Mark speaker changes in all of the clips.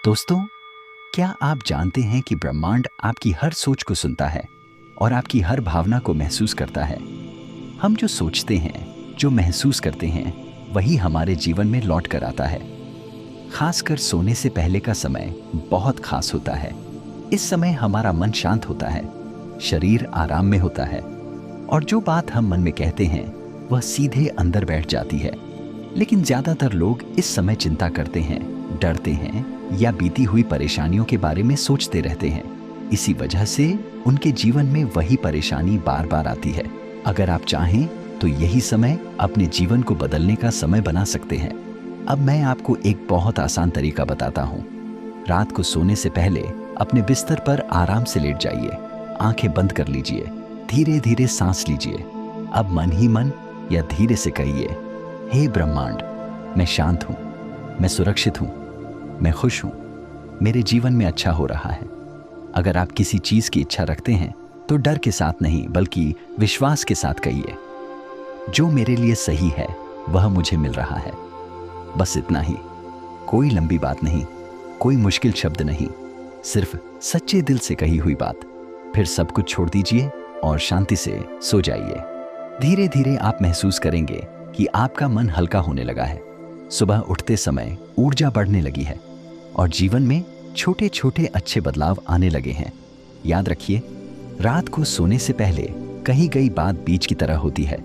Speaker 1: दोस्तों, क्या आप जानते हैं कि ब्रह्मांड आपकी हर सोच को सुनता है और आपकी हर भावना को महसूस करता है। हम जो सोचते हैं, जो महसूस करते हैं, वही हमारे जीवन में लौट कर आता है। खासकर सोने से पहले का समय बहुत खास होता है। इस समय हमारा मन शांत होता है, शरीर आराम में होता है और जो बात हम मन में कहते हैं वह सीधे अंदर बैठ जाती है। लेकिन ज्यादातर लोग इस समय चिंता करते हैं, डरते हैं या बीती हुई परेशानियों के बारे में सोचते रहते हैं। इसी वजह से उनके जीवन में वही परेशानी बार बार आती है। अगर आप चाहें तो यही समय अपने जीवन को बदलने का समय बना सकते हैं। अब मैं आपको एक बहुत आसान तरीका बताता हूँ। रात को सोने से पहले अपने बिस्तर पर आराम से लेट जाइए, आंखें बंद कर लीजिए, धीरे धीरे सांस लीजिए। अब मन ही मन या धीरे से कहिए, हे ब्रह्मांड, मैं शांत हूँ, मैं सुरक्षित हूँ, मैं खुश हूँ, मेरे जीवन में अच्छा हो रहा है। अगर आप किसी चीज की इच्छा रखते हैं तो डर के साथ नहीं बल्कि विश्वास के साथ कहिए, जो मेरे लिए सही है वह मुझे मिल रहा है। बस इतना ही, कोई लंबी बात नहीं, कोई मुश्किल शब्द नहीं, सिर्फ सच्चे दिल से कही हुई बात। फिर सब कुछ छोड़ दीजिए और शांति से सो जाइए। धीरे धीरे आप महसूस करेंगे कि आपका मन हल्का होने लगा है। सुबह उठते समय ऊर्जा बढ़ने लगी है और जीवन में छोटे छोटे अच्छे बदलाव आने लगे हैं। याद रखिए, रात को सोने से पहले कही गई बात बीज की तरह होती है।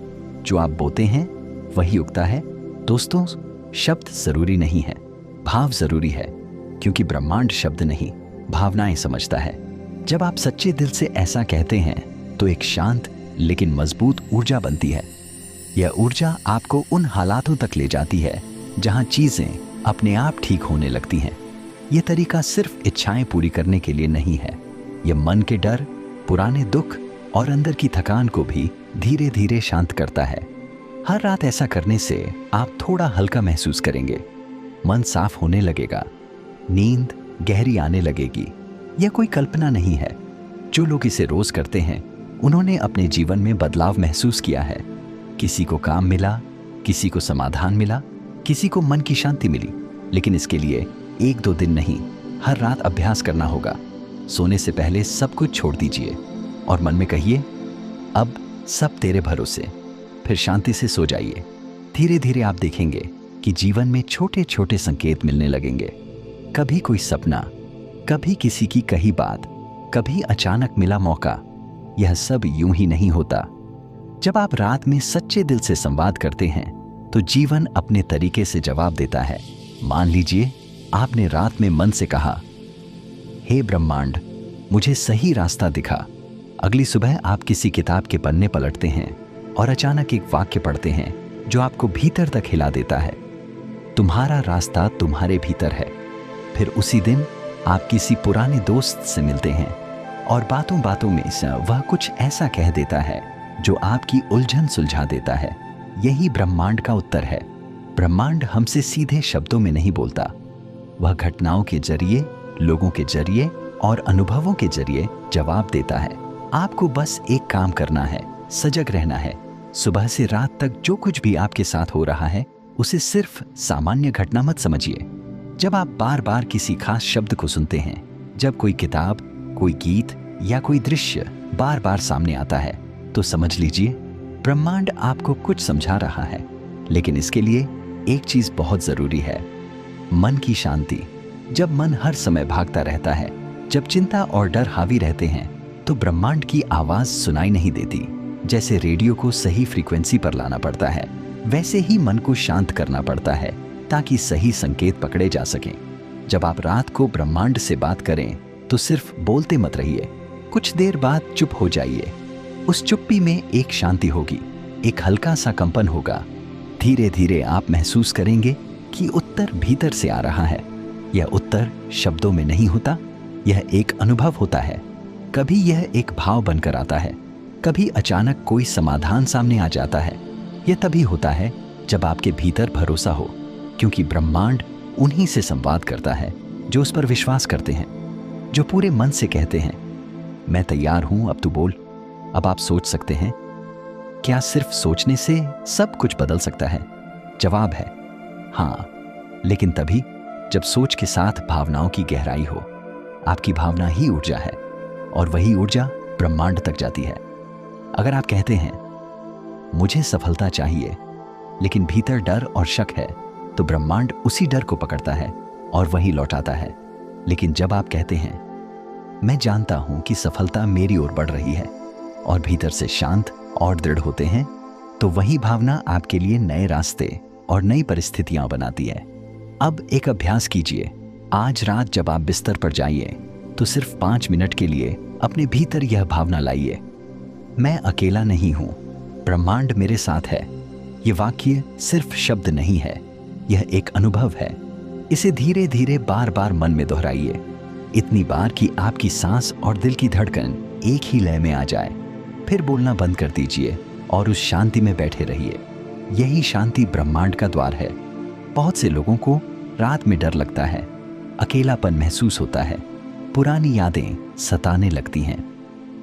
Speaker 1: जो आप बोते हैं वही उगता है। दोस्तों, शब्द जरूरी नहीं है, भाव जरूरी है, क्योंकि ब्रह्मांड शब्द नहीं, भावनाएं समझता है। जब आप सच्चे दिल से ऐसा कहते हैं तो एक शांत लेकिन मजबूत ऊर्जा बनती है। यह ऊर्जा आपको उन हालातों तक ले जाती है जहां चीजें अपने आप ठीक होने लगती हैं। यह तरीका सिर्फ इच्छाएं पूरी करने के लिए नहीं है। यह मन के डर, पुराने दुख और अंदर की थकान को भी धीरे धीरे शांत करता है। हर रात ऐसा करने से आप थोड़ा हल्का महसूस करेंगे, मन साफ होने लगेगा, नींद गहरी आने लगेगी। यह कोई कल्पना नहीं है। जो लोग इसे रोज करते हैं उन्होंने अपने जीवन में बदलाव महसूस किया है। किसी को काम मिला, किसी को समाधान मिला, किसी को मन की शांति मिली। लेकिन इसके लिए 1-2 दिन नहीं, हर रात अभ्यास करना होगा। सोने से पहले सब कुछ छोड़ दीजिए और मन में कहिए, अब सब तेरे भरोसे। फिर शांति से सो जाइए। धीरे धीरे आप देखेंगे कि जीवन में छोटे छोटे संकेत मिलने लगेंगे। कभी कोई सपना, कभी किसी की कही बात, कभी अचानक मिला मौका। यह सब यूं ही नहीं होता। जब आप रात में सच्चे दिल से संवाद करते हैं तो जीवन अपने तरीके से जवाब देता है। मान लीजिए आपने रात में मन से कहा, हे ब्रह्मांड, मुझे सही रास्ता दिखा। अगली सुबह आप किसी किताब के पन्ने पलटते हैं और अचानक एक वाक्य पढ़ते हैं जो आपको भीतर तक हिला देता है, तुम्हारा रास्ता तुम्हारे भीतर है। फिर उसी दिन आप किसी पुराने दोस्त से मिलते हैं और बातों बातों में वह कुछ ऐसा कह देता है जो आपकी उलझन सुलझा देता है। यही ब्रह्मांड का उत्तर है। ब्रह्मांड हमसे सीधे शब्दों में नहीं बोलता, वह घटनाओं के जरिए, लोगों के जरिए और अनुभवों के जरिए जवाब देता है। आपको बस एक काम करना है, सजग रहना है। सुबह से रात तक जो कुछ भी आपके साथ हो रहा है उसे सिर्फ सामान्य घटना मत समझिए। जब आप बार बार किसी खास शब्द को सुनते हैं, जब कोई किताब, कोई गीत या कोई दृश्य बार बार सामने आता है, तो समझ लीजिए ब्रह्मांड आपको कुछ समझा रहा है। लेकिन इसके लिए एक चीज बहुत जरूरी है, मन की शांति। जब मन हर समय भागता रहता है, जब चिंता और डर हावी रहते हैं, तो ब्रह्मांड की आवाज सुनाई नहीं देती। जैसे रेडियो को सही फ्रीक्वेंसी पर लाना पड़ता है, वैसे ही मन को शांत करना पड़ता है ताकि सही संकेत पकड़े जा सकें। जब आप रात को ब्रह्मांड से बात करें तो सिर्फ बोलते मत रहिए, कुछ देर बाद चुप हो जाइए। उस चुप्पी में एक शांति होगी, एक हल्का सा कंपन होगा। धीरे धीरे आप महसूस करेंगे कि उत्तर भीतर से आ रहा है। यह उत्तर शब्दों में नहीं होता, यह एक अनुभव होता है। कभी यह एक भाव बनकर आता है, कभी अचानक कोई समाधान सामने आ जाता है। यह तभी होता है जब आपके भीतर भरोसा हो, क्योंकि ब्रह्मांड उन्हीं से संवाद करता है जो उस पर विश्वास करते हैं, जो पूरे मन से कहते हैं, मैं तैयार हूं, अब तू बोल। अब आप सोच सकते हैं, क्या सिर्फ सोचने से सब कुछ बदल सकता है? जवाब है हाँ, लेकिन तभी जब सोच के साथ भावनाओं की गहराई हो। आपकी भावना ही ऊर्जा है और वही ऊर्जा ब्रह्मांड तक जाती है। अगर आप कहते हैं मुझे सफलता चाहिए लेकिन भीतर डर और शक है, तो ब्रह्मांड उसी डर को पकड़ता है और वही लौटाता है। लेकिन जब आप कहते हैं मैं जानता हूं कि सफलता मेरी ओर बढ़ रही है और भीतर से शांत और दृढ़ होते हैं, तो वही भावना आपके लिए नए रास्ते और नई परिस्थितियां बनाती है। अब एक अभ्यास कीजिए। आज रात जब आप बिस्तर पर जाइए तो सिर्फ 5 मिनट के लिए अपने भीतर यह भावना लाइए, मैं अकेला नहीं हूं, ब्रह्मांड मेरे साथ है। यह वाक्य सिर्फ शब्द नहीं है, यह एक अनुभव है। इसे धीरे धीरे बार बार मन में दोहराइए, इतनी बार कि आपकी सांस और दिल की धड़कन एक ही लय में आ जाए। फिर बोलना बंद कर दीजिए और उस शांति में बैठे रहिए। यही शांति ब्रह्मांड का द्वार है। बहुत से लोगों को रात में डर लगता है, अकेलापन महसूस होता है, पुरानी यादें सताने लगती हैं।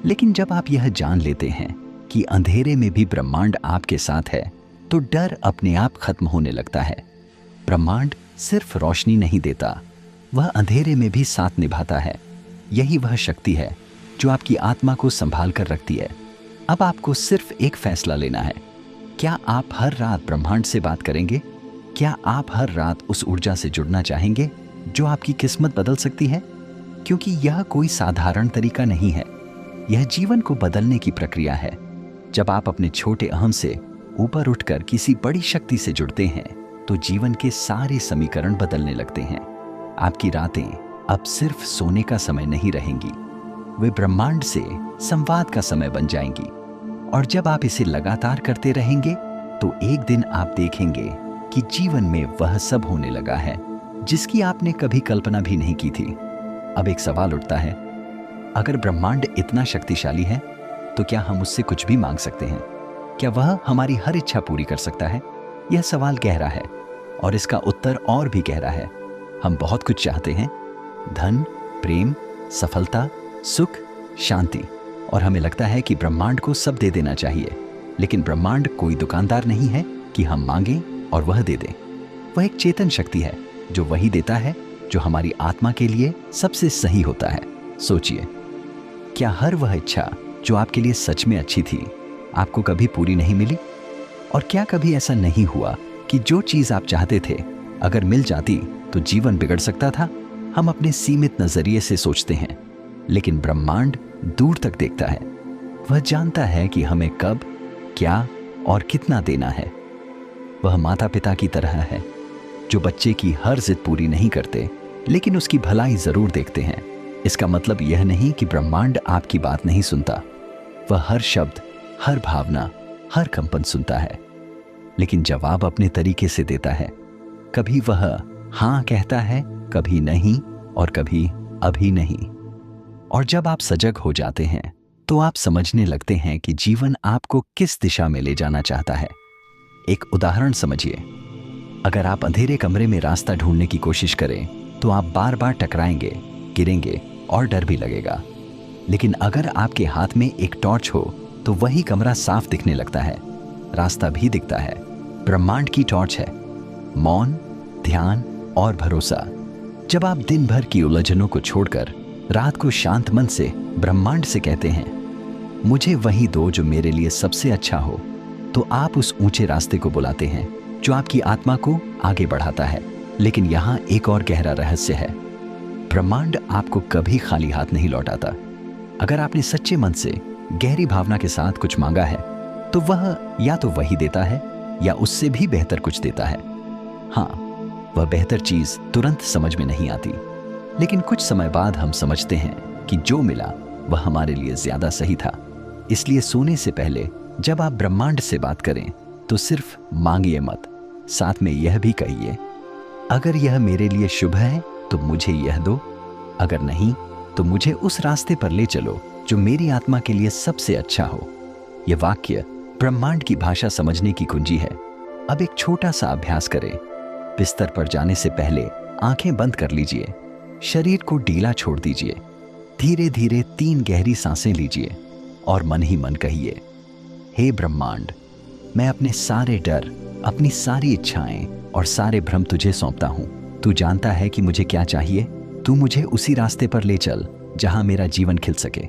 Speaker 1: लेकिन जब आप यह जान लेते हैं कि अंधेरे में भी ब्रह्मांड आपके साथ है, तो डर अपने आप खत्म होने लगता है। ब्रह्मांड सिर्फ रोशनी नहीं देता, वह अंधेरे में भी साथ निभाता है। यही वह शक्ति है जो आपकी आत्मा को संभाल कर रखती है। अब आपको सिर्फ एक फैसला लेना है। क्या आप हर रात ब्रह्मांड से बात करेंगे? क्या आप हर रात उस ऊर्जा से जुड़ना चाहेंगे जो आपकी किस्मत बदल सकती है? क्योंकि यह कोई साधारण तरीका नहीं है, यह जीवन को बदलने की प्रक्रिया है। जब आप अपने छोटे अहम से ऊपर उठकर किसी बड़ी शक्ति से जुड़ते हैं, तो जीवन के सारे समीकरण बदलने लगते हैं। आपकी रातें अब सिर्फ सोने का समय नहीं रहेंगी, वे ब्रह्मांड से संवाद का समय बन जाएंगी। और जब आप इसे लगातार करते रहेंगे, तो एक दिन आप देखेंगे कि जीवन में वह सब होने लगा है जिसकी आपने कभी कल्पना भी नहीं की थी। अब एक सवाल उठता है, अगर ब्रह्मांड इतना शक्तिशाली है, तो क्या हम उससे कुछ भी मांग सकते हैं? क्या वह हमारी हर इच्छा पूरी कर सकता है? यह सवाल गहरा है और इसका उत्तर और भी गहरा है। हम बहुत कुछ चाहते हैं, धन, प्रेम, सफलता, सुख, शांति, और हमें लगता है कि ब्रह्मांड को सब दे देना चाहिए। लेकिन ब्रह्मांड कोई दुकानदार नहीं है कि हम मांगें और वह दे दे। वह एक चेतन शक्ति है जो वही देता है जो हमारी आत्मा के लिए सबसे सही होता है। सोचिए, क्या हर वह इच्छा जो आपके लिए सच में अच्छी थी आपको कभी पूरी नहीं मिली? और क्या कभी ऐसा नहीं हुआ कि जो चीज आप चाहते थे अगर मिल जाती तो जीवन बिगड़ सकता था? हम अपने सीमित नजरिए से सोचते हैं, लेकिन ब्रह्मांड दूर तक देखता है। वह जानता है कि हमें कब, क्या और कितना देना है। वह माता पिता की तरह है जो बच्चे की हर जिद पूरी नहीं करते, लेकिन उसकी भलाई जरूर देखते हैं। इसका मतलब यह नहीं कि ब्रह्मांड आपकी बात नहीं सुनता। वह हर शब्द, हर भावना, हर कंपन सुनता है, लेकिन जवाब अपने तरीके से देता है। कभी वह हाँ कहता है, कभी नहीं, और कभी अभी नहीं। और जब आप सजग हो जाते हैं, तो आप समझने लगते हैं कि जीवन आपको किस दिशा में ले जाना चाहता है। एक उदाहरण समझिए, अगर आप अंधेरे कमरे में रास्ता ढूंढने की कोशिश करें, तो आप बार बार टकराएंगे, गिरेंगे और डर भी लगेगा। लेकिन अगर आपके हाथ में एक टॉर्च हो, तो वही कमरा साफ दिखने लगता है, रास्ता भी दिखता है। ब्रह्मांड की टॉर्च है मौन, ध्यान और भरोसा। जब आप दिन भर की उलझनों को छोड़कर रात को शांत मन से ब्रह्मांड से कहते हैं, मुझे वही दो जो मेरे लिए सबसे अच्छा हो, तो आप उस ऊंचे रास्ते को बुलाते हैं जो आपकी आत्मा को आगे बढ़ाता है। लेकिन यहाँ एक और गहरा रहस्य है, ब्रह्मांड आपको कभी खाली हाथ नहीं लौटाता। अगर आपने सच्चे मन से गहरी भावना के साथ कुछ मांगा है, तो वह या तो वही देता है या उससे भी बेहतर कुछ देता है। हाँ, वह बेहतर चीज तुरंत समझ में नहीं आती, लेकिन कुछ समय बाद हम समझते हैं कि जो मिला वह हमारे लिए ज्यादा सही था। इसलिए सोने से पहले जब आप ब्रह्मांड से बात करें, तो सिर्फ मांगिए मत, साथ में यह भी कहिए, अगर यह मेरे लिए शुभ है तो मुझे यह दो, अगर नहीं तो मुझे उस रास्ते पर ले चलो जो मेरी आत्मा के लिए सबसे अच्छा हो। यह वाक्य ब्रह्मांड की भाषा समझने की कुंजी है। अब एक छोटा सा अभ्यास करें। बिस्तर पर जाने से पहले आंखें बंद कर लीजिए, शरीर को ढीला छोड़ दीजिए, धीरे धीरे 3 गहरी सांसें लीजिए और मन ही मन कहिए, हे ब्रह्मांड, मैं अपने सारे डर, अपनी सारी इच्छाएं और सारे भ्रम तुझे सौंपता हूं। तू जानता है कि मुझे क्या चाहिए। तू मुझे उसी रास्ते पर ले चल जहां मेरा जीवन खिल सके।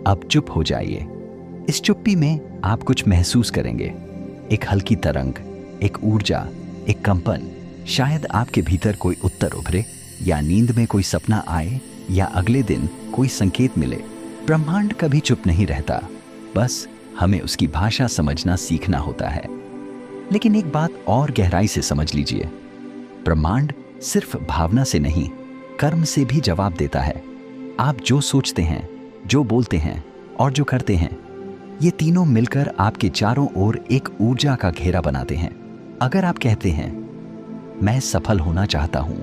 Speaker 1: अब चुप हो जाइए। इस चुप्पी में आप कुछ महसूस करेंगे, एक हल्की तरंग, एक ऊर्जा, एक कंपन। शायद आपके भीतर कोई उत्तर उभरे, या नींद में कोई सपना आए, या अगले दिन कोई संकेत मिले। ब्रह्मांड कभी चुप नहीं रहता, बस हमें उसकी भाषा समझना सीखना होता है। लेकिन एक बात और गहराई से समझ लीजिए, ब्रह्मांड सिर्फ भावना से नहीं, कर्म से भी जवाब देता है। आप जो सोचते हैं, जो बोलते हैं और जो करते हैं, ये तीनों मिलकर आपके चारों ओर एक ऊर्जा का घेरा बनाते हैं। अगर आप कहते हैं मैं सफल होना चाहता हूं,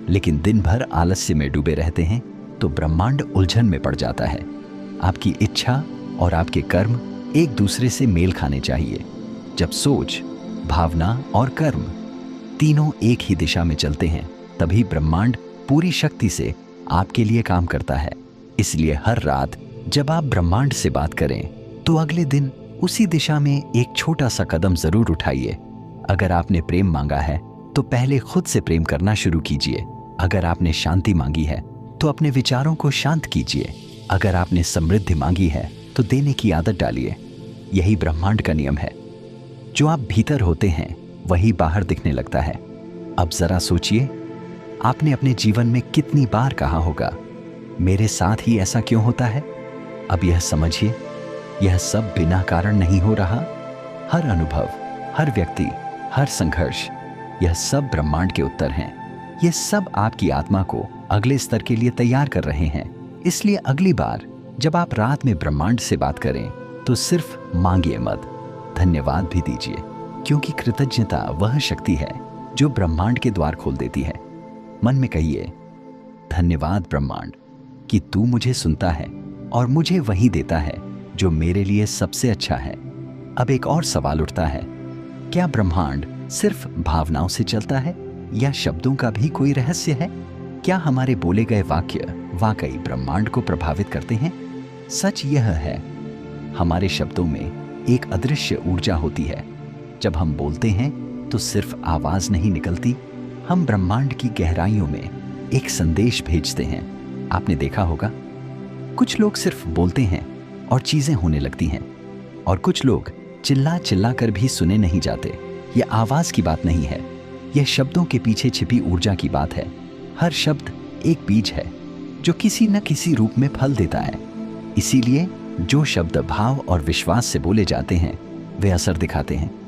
Speaker 1: लेकिन दिन भर आलस्य में डूबे रहते हैं, तो ब्रह्मांड उलझन में पड़ जाता है। आपकी इच्छा और आपके कर्म एक दूसरे से मेल खाने चाहिए। जब सोच, भावना और कर्म तीनों एक ही दिशा में चलते हैं, तभी ब्रह्मांड पूरी शक्ति से आपके लिए काम करता है। इसलिए हर रात जब आप ब्रह्मांड से बात करें, तो अगले दिन उसी दिशा में एक छोटा सा कदम जरूर उठाइए। अगर आपने प्रेम मांगा है, तो पहले खुद से प्रेम करना शुरू कीजिए। अगर आपने शांति मांगी है, तो अपने विचारों को शांत कीजिए। अगर आपने समृद्धि मांगी है, तो देने की आदत डालिए। यही ब्रह्मांड का नियम है। जो आप भीतर होते हैं, वही बाहर दिखने लगता है। अब जरा सोचिए, आपने अपने जीवन में कितनी बार कहा होगा, मेरे साथ ही ऐसा क्यों होता है? अब यह समझिए, यह सब बिना कारण नहीं हो रहा। हर अनुभव, हर व्यक्ति, हर संघर्ष, यह सब ब्रह्मांड के उत्तर हैं। ये सब आपकी आत्मा को अगले स्तर के लिए तैयार कर रहे हैं। इसलिए अगली बार जब आप रात में ब्रह्मांड से बात करें, तो सिर्फ मांगिए मत, धन्यवाद भी दीजिए। क्योंकि कृतज्ञता वह शक्ति है जो ब्रह्मांड के द्वार खोल देती है। मन में कहिए, धन्यवाद ब्रह्मांड कि तू मुझे सुनता है और मुझे वही देता है जो मेरे लिए सबसे अच्छा है। अब एक और सवाल उठता है, क्या ब्रह्मांड सिर्फ भावनाओं से चलता है, या शब्दों का भी कोई रहस्य है? क्या हमारे बोले गए वाक्य वाकई ब्रह्मांड को प्रभावित करते हैं? सच यह है, हमारे शब्दों में एक अदृश्य ऊर्जा होती है। जब हम बोलते हैं, तो सिर्फ आवाज नहीं निकलती, हम ब्रह्मांड की गहराइयों में एक संदेश भेजते हैं। आपने देखा होगा, कुछ लोग सिर्फ बोलते हैं और चीजें होने लगती हैं, और कुछ लोग चिल्ला चिल्ला कर भी सुने नहीं जाते। यह आवाज की बात नहीं है, यह शब्दों के पीछे छिपी ऊर्जा की बात है। हर शब्द एक बीज है जो किसी न किसी रूप में फल देता है। इसीलिए जो शब्द भाव और विश्वास से बोले जाते हैं, वे असर दिखाते हैं।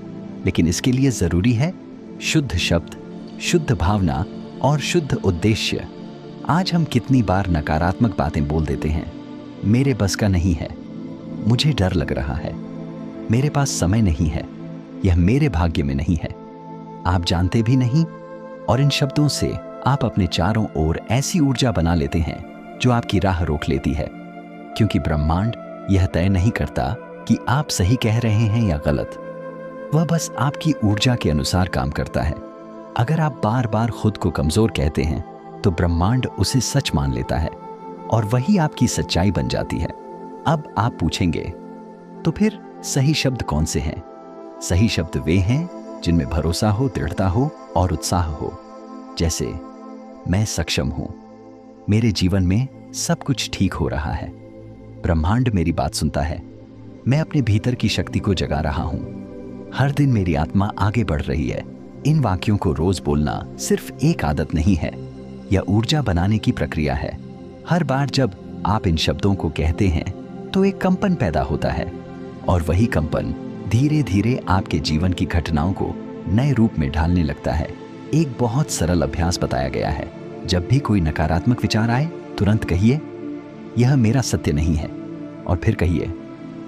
Speaker 1: लेकिन इसके लिए जरूरी है शुद्ध शब्द, शुद्ध भावना और शुद्ध उद्देश्य। आज हम कितनी बार नकारात्मक बातें बोल देते हैं। मेरे बस का नहीं है, मुझे डर लग रहा है, मेरे पास समय नहीं है, यह मेरे भाग्य में नहीं है। आप जानते भी नहीं, और इन शब्दों से आप अपने चारों ओर ऐसी ऊर्जा बना लेते हैं जो आपकी राह रोक लेती है। क्योंकि ब्रह्मांड यह तय नहीं करता कि आप सही कह रहे हैं या गलत, वह बस आपकी ऊर्जा के अनुसार काम करता है। अगर आप बार बार खुद को कमजोर कहते हैं, तो ब्रह्मांड उसे सच मान लेता है और वही आपकी सच्चाई बन जाती है। अब आप पूछेंगे, तो फिर सही शब्द कौन से हैं? सही शब्द वे हैं जिनमें भरोसा हो, दृढ़ता हो और उत्साह हो। जैसे, मैं सक्षम हूं, मेरे जीवन में सब कुछ ठीक हो रहा है, ब्रह्मांड मेरी बात सुनता है, मैं अपने भीतर की शक्ति को जगा रहा हूं, हर दिन मेरी आत्मा आगे बढ़ रही है। इन वाक्यों को रोज बोलना सिर्फ एक आदत नहीं है, यह ऊर्जा बनाने की प्रक्रिया है। हर बार जब आप इन शब्दों को कहते हैं, तो एक कंपन पैदा होता है, और वही कंपन धीरे धीरे आपके जीवन की घटनाओं को नए रूप में ढालने लगता है। एक बहुत सरल अभ्यास बताया गया है, जब भी कोई नकारात्मक विचार आए, तुरंत कहिए, यह मेरा सत्य नहीं है, और फिर कहिए,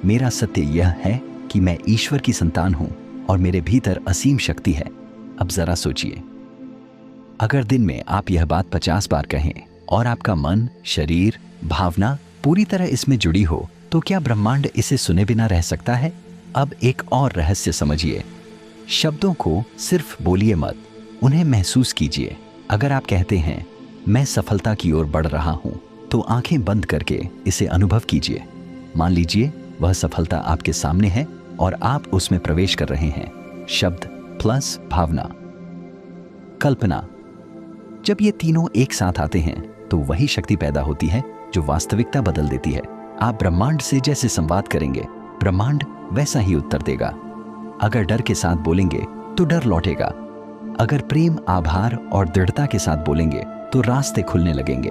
Speaker 1: मेरा सत्य यह है कि मैं ईश्वर की संतान हूं और मेरे भीतर असीम शक्ति है। अब जरा सोचिए, अगर दिन में आप यह बात 50 बार कहें और आपका मन, शरीर, भावना पूरी तरह इसमें जुड़ी हो, तो क्या ब्रह्मांड इसे सुने बिना रह सकता है? अब एक और रहस्य समझिए, शब्दों को सिर्फ बोलिए मत, उन्हें महसूस कीजिए। अगर आप कहते हैं, मैं सफलता की ओर बढ़ रहा हूं, तो आंखें बंद करके इसे अनुभव कीजिए। मान लीजिए वह सफलता आपके सामने है और आप उसमें प्रवेश कर रहे हैं। शब्द प्लस भावना, कल्पना, जब ये तीनों एक साथ आते हैं तो वही शक्ति पैदा होती है जो वास्तविकता बदल देती है। आप ब्रह्मांड से जैसे संवाद करेंगे, ब्रह्मांड वैसा ही उत्तर देगा। अगर डर के साथ बोलेंगे तो डर लौटेगा। अगर प्रेम, आभार और दृढ़ता के साथ बोलेंगे तो रास्ते खुलने लगेंगे।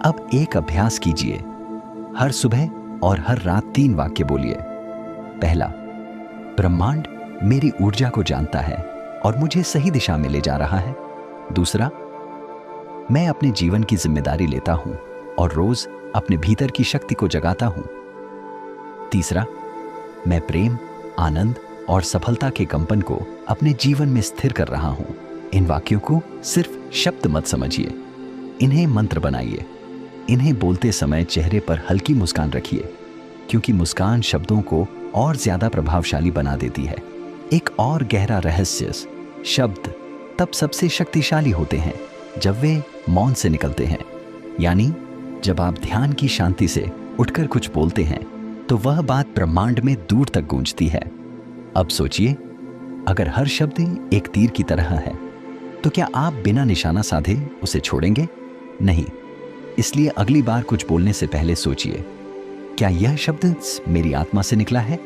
Speaker 1: अब एक अभ्यास कीजिए। हर सुबह और हर रात 3 वाक्य बोलिए। पहला, ब्रह्मांड मेरी ऊर्जा को जानता है और मुझे सही दिशा में ले जा रहा है। दूसरा, मैं अपने जीवन की जिम्मेदारी लेता हूं और रोज अपने भीतर की शक्ति को जगाता हूं। तीसरा, मैं प्रेम, आनंद और सफलता के कंपन को अपने जीवन में स्थिर कर रहा हूं। इन वाक्यों को सिर्फ शब्द मत समझिए, इन्हें मंत्र बनाइए। इन्हें बोलते समय चेहरे पर हल्की मुस्कान रखिए, क्योंकि मुस्कान शब्दों को और ज्यादा प्रभावशाली बना देती है। एक और गहरा रहस्य, शब्द तब सबसे शक्तिशाली होते हैं जब वे मौन से निकलते हैं। यानी जब आप ध्यान की शांति से उठकर कुछ बोलते हैं तो वह बात ब्रह्मांड में दूर तक गूंजती है। अब सोचिए, अगर हर शब्द एक तीर की तरह है तो क्या आप बिना निशाना साधे उसे छोड़ेंगे? नहीं। इसलिए अगली बार कुछ बोलने से पहले सोचिए, क्या यह शब्द मेरी आत्मा से निकला है?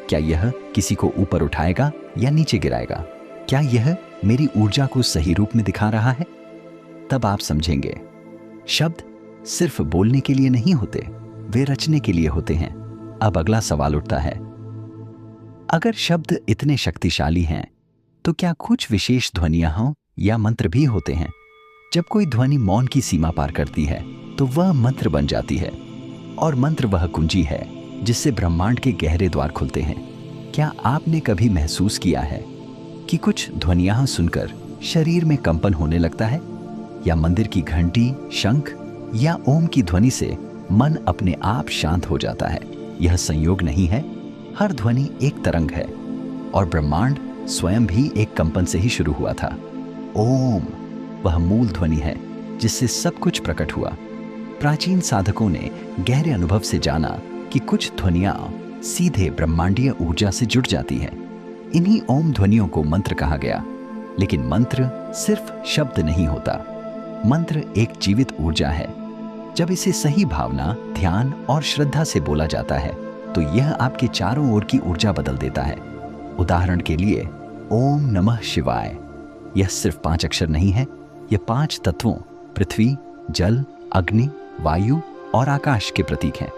Speaker 1: क्या यह किसी को ऊपर उठाएगा या नीचे गिराएगा? क्या यह मेरी ऊर्जा को सही रूप में दिखा रहा है? तब आप समझेंगे, शब्द सिर्फ बोलने के लिए नहीं होते, वे रचने के लिए होते हैं। अब अगला सवाल उठता है, अगर शब्द इतने शक्तिशाली हैं तो क्या कुछ विशेष ध्वनियां हों या मंत्र भी होते हैं? जब कोई ध्वनि मौन की सीमा पार करती है तो वह मंत्र बन जाती है, और मंत्र वह कुंजी है जिससे ब्रह्मांड के गहरे द्वार खुलते हैं। क्या आपने कभी महसूस किया है कि कुछ ध्वनियां सुनकर शरीर में कंपन होने लगता है, या मंदिर की घंटी, शंख या ओम की ध्वनि से मन अपने आप शांत हो जाता है? यह संयोग नहीं है, हर ध्वनि एक तरंग है, और ब्रह्मांड स्वयं भी एक कंपन से ही शुरू हुआ था। ओम वह मूल ध्वनि है जिससे सब कुछ प्रकट हुआ। प्राचीन साधकों ने गहरे अनुभव से जाना कि कुछ ध्वनियां सीधे ब्रह्मांडीय ऊर्जा से जुड़ जाती हैं। इन्हीं ओम ध्वनियों को मंत्र कहा गया। लेकिन मंत्र सिर्फ शब्द नहीं होता, मंत्र एक जीवित ऊर्जा है। जब इसे सही भावना, ध्यान और श्रद्धा से बोला जाता है तो यह आपके चारों ओर की ऊर्जा बदल देता है। उदाहरण के लिए, ओम नमः शिवाय, यह सिर्फ 5 अक्षर नहीं है, यह 5 तत्वों पृथ्वी, जल, अग्नि, वायु और आकाश के प्रतीक हैं।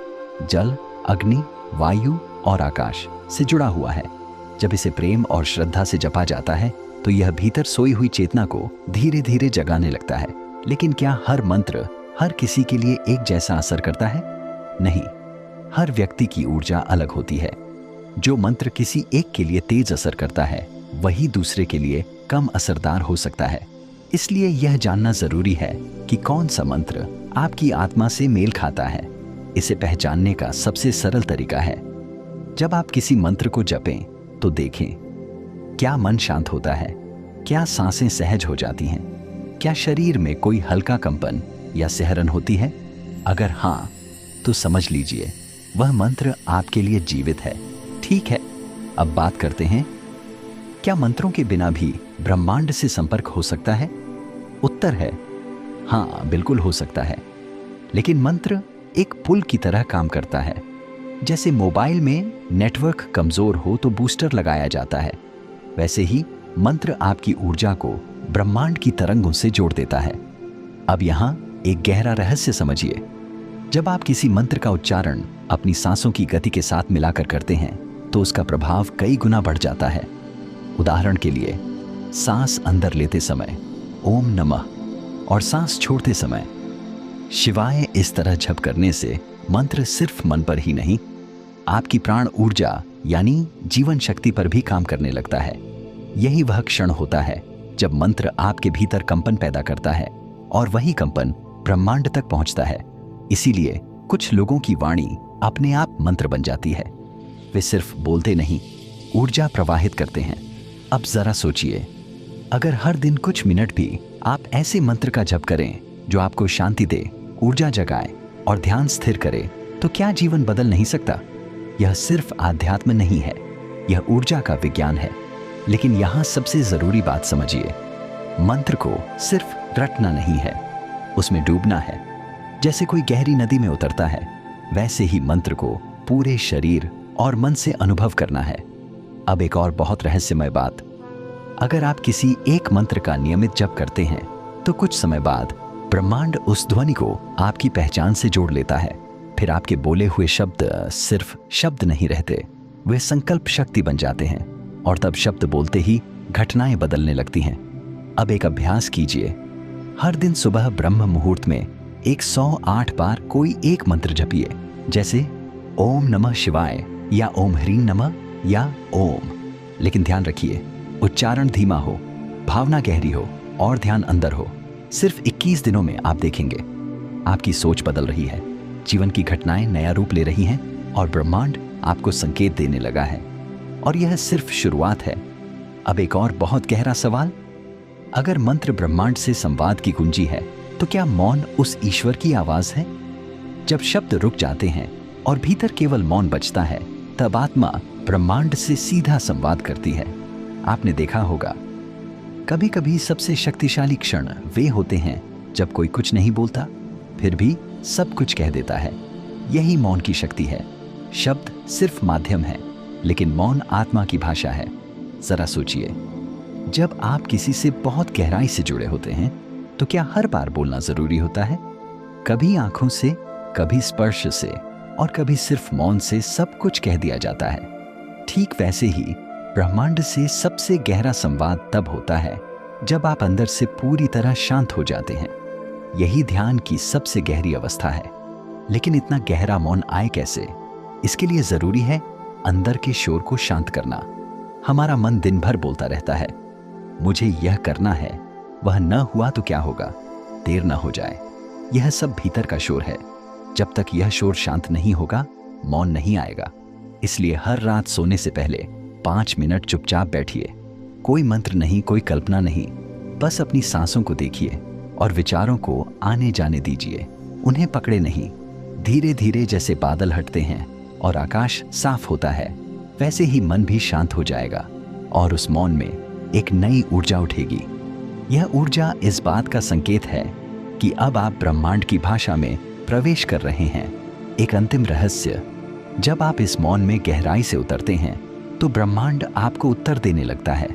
Speaker 1: जल, अग्नि, वायु और आकाश से जुड़ा हुआ है। जब इसे प्रेम और श्रद्धा से जपा जाता है तो यह भीतर सोई हुई चेतना को धीरे धीरे जगाने लगता है। लेकिन क्या हर मंत्र हर किसी के लिए एक जैसा असर करता है? नहीं, हर व्यक्ति की ऊर्जा अलग होती है। जो मंत्र किसी एक के लिए तेज असर करता है वही दूसरे के लिए कम असरदार हो सकता है। इसलिए यह जानना जरूरी है कि कौन सा मंत्र आपकी आत्मा से मेल खाता है। इसे पहचानने का सबसे सरल तरीका है, जब आप किसी मंत्र को जपें तो देखें, क्या मन शांत होता है? क्या सांसें सहज हो जाती हैं? क्या शरीर में कोई हल्का कंपन या सिहरन होती है? अगर हाँ, तो समझ लीजिए वह मंत्र आपके लिए जीवित है। ठीक है, अब बात करते हैं, क्या मंत्रों के बिना भी ब्रह्मांड से संपर्क हो सकता है? उत्तर है हाँ, बिल्कुल हो सकता है। लेकिन मंत्र एक पुल की तरह काम करता है। जैसे मोबाइल में नेटवर्क कमजोर हो तो बूस्टर लगाया जाता है, वैसे ही मंत्र आपकी ऊर्जा को ब्रह्मांड की तरंगों से जोड़ देता है। अब यहां एक गहरा रहस्य समझिए। जब आप किसी मंत्र का उच्चारण अपनी सांसों की गति के साथ मिलाकर करते हैं तो उसका प्रभाव कई गुना बढ़ जाता है। उदाहरण के लिए, सांस अंदर लेते समय ओम नमः और सांस छोड़ते समय शिवाय इस तरह जप करने से मंत्र सिर्फ मन पर ही नहीं, आपकी प्राण ऊर्जा यानी जीवन शक्ति पर भी काम करने लगता है। यही वह क्षण होता है जब मंत्र आपके भीतर कंपन पैदा करता है और वही कंपन ब्रह्मांड तक पहुंचता है। इसीलिए कुछ लोगों की वाणी अपने आप मंत्र बन जाती है। वे सिर्फ बोलते नहीं, ऊर्जा प्रवाहित करते हैं। अब जरा सोचिए, अगर हर दिन कुछ मिनट भी आप ऐसे मंत्र का जप करें जो आपको शांति दे, ऊर्जा जगाए और ध्यान स्थिर करे, तो क्या जीवन बदल नहीं सकता? यह सिर्फ आध्यात्म नहीं है, यह ऊर्जा का विज्ञान है। लेकिन यहां सबसे जरूरी बात समझिए, मंत्र को सिर्फ रटना नहीं है, उसमें डूबना है। जैसे कोई गहरी नदी में उतरता है, वैसे ही मंत्र को पूरे शरीर और मन से अनुभव करना है। अब एक और बहुत रहस्यमय बात, अगर आप किसी एक मंत्र का नियमित जप करते हैं तो कुछ समय बाद ब्रह्मांड उस ध्वनि को आपकी पहचान से जोड़ लेता है। फिर आपके बोले हुए शब्द सिर्फ शब्द नहीं रहते, वे संकल्प शक्ति बन जाते हैं और तब शब्द बोलते ही घटनाएं बदलने लगती हैं। अब एक अभ्यास कीजिए, हर दिन सुबह ब्रह्म मुहूर्त में 108 बार कोई एक मंत्र जपिए, जैसे ओम नमः शिवाय या ओम ह्रीं नमः या ओम। लेकिन ध्यान रखिए, उच्चारण धीमा हो, भावना गहरी हो और ध्यान अंदर हो। सिर्फ 21 दिनों में आप देखेंगे आपकी सोच बदल रही है, जीवन की घटनाएं नया रूप ले रही हैं और ब्रह्मांड आपको संकेत देने लगा है। और यह सिर्फ शुरुआत है। अब एक और बहुत गहरा सवाल, अगर मंत्र ब्रह्मांड से संवाद की कुंजी है तो क्या मौन उस ईश्वर की आवाज है? जब शब्द रुक जाते हैं और भीतर केवल मौन बचता है, तब आत्मा ब्रह्मांड से सीधा संवाद करती है। आपने देखा होगा, कभी कभी सबसे शक्तिशाली क्षण वे होते हैं जब कोई कुछ नहीं बोलता, फिर भी सब कुछ कह देता है। यही मौन की शक्ति है। शब्द सिर्फ माध्यम है, लेकिन मौन आत्मा की भाषा है। जरा सोचिए, जब आप किसी से बहुत गहराई से जुड़े होते हैं तो क्या हर बार बोलना जरूरी होता है? कभी आंखों से, कभी स्पर्श से और कभी सिर्फ मौन से सब कुछ कह दिया जाता है। ठीक वैसे ही ब्रह्मांड से सबसे गहरा संवाद तब होता है जब आप अंदर से पूरी तरह शांत हो जाते हैं। यही ध्यान की सबसे गहरी अवस्था है। लेकिन इतना गहरा मौन आए कैसे? इसके लिए जरूरी है अंदर के शोर को शांत करना। हमारा मन दिन भर बोलता रहता है, मुझे यह करना है, वह न हुआ तो क्या होगा, देर न हो जाए। यह सब भीतर का शोर है। जब तक यह शोर शांत नहीं होगा, मौन नहीं आएगा। इसलिए हर रात सोने से पहले 5 मिनट चुपचाप बैठिए। कोई मंत्र नहीं, कोई कल्पना नहीं, बस अपनी सांसों को देखिए और विचारों को आने जाने दीजिए। उन्हें पकड़े नहीं। धीरे धीरे जैसे बादल हटते हैं और आकाश साफ होता है, वैसे ही मन भी शांत हो जाएगा और उस मौन में एक नई ऊर्जा उठेगी। यह ऊर्जा इस बात का संकेत है कि अब आप ब्रह्मांड की भाषा में प्रवेश कर रहे हैं। एक अंतिम रहस्य, जब आप इस मौन में गहराई से उतरते हैं तो ब्रह्मांड आपको उत्तर देने लगता है,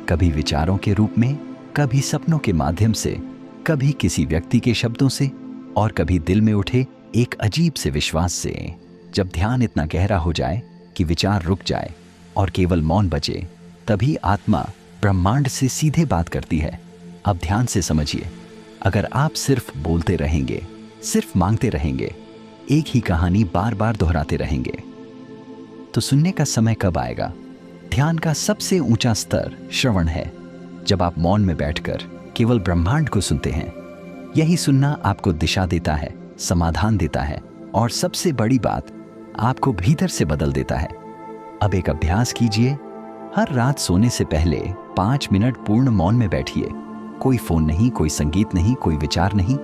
Speaker 1: कभी विचारों के रूप में, कभी सपनों के माध्यम से, कभी किसी व्यक्ति के शब्दों से और कभी दिल में उठे एक अजीब से विश्वास से। जब ध्यान इतना गहरा हो जाए कि विचार रुक जाए और केवल मौन बचे, तभी आत्मा ब्रह्मांड से सीधे बात करती है। अब ध्यान से समझिए, अगर आप सिर्फ बोलते रहेंगे, सिर्फ मांगते रहेंगे, एक ही कहानी बार बार दोहराते रहेंगे, तो सुनने का समय कब आएगा? ध्यान का सबसे ऊंचा स्तर श्रवण है। जब आप मौन में बैठकर केवल ब्रह्मांड को सुनते हैं, यही सुनना आपको दिशा देता है, समाधान देता है और सबसे बड़ी बात, आपको भीतर से बदल देता है। अब एक अभ्यास कीजिए, हर रात सोने से पहले 5 मिनट पूर्ण मौन में बैठिए। कोई फोन नहीं, कोई संगीत नहीं, कोई विचार नहीं,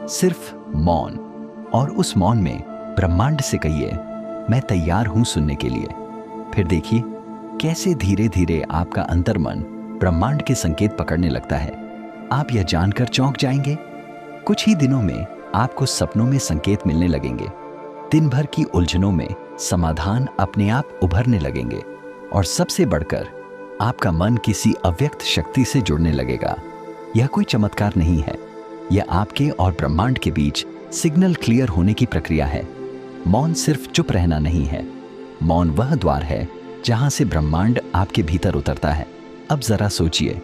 Speaker 1: सिर्फ मौन। और उस मौन में ब्रह्मांड से कहिए, मैं तैयार हूं सुनने के लिए। फिर देखिए कैसे धीरे धीरे आपका अंतर्मन ब्रह्मांड के संकेत पकड़ने लगता है। आप यह जानकर चौंक जाएंगे, कुछ ही दिनों में आपको सपनों में संकेत मिलने लगेंगे। दिन भर की उलझनों में समाधान अपने आप उभरने लगेंगे और सबसे बढ़कर आपका मन किसी अव्यक्त शक्ति से जुड़ने लगेगा। यह कोई चमत्कार नहीं है, यह आपके और ब्रह्मांड के बीच सिग्नल क्लियर होने की प्रक्रिया है। मौन सिर्फ चुप रहना नहीं है, मौन वह द्वार है जहां से ब्रह्मांड आपके भीतर उतरता है। अब जरा सोचिए,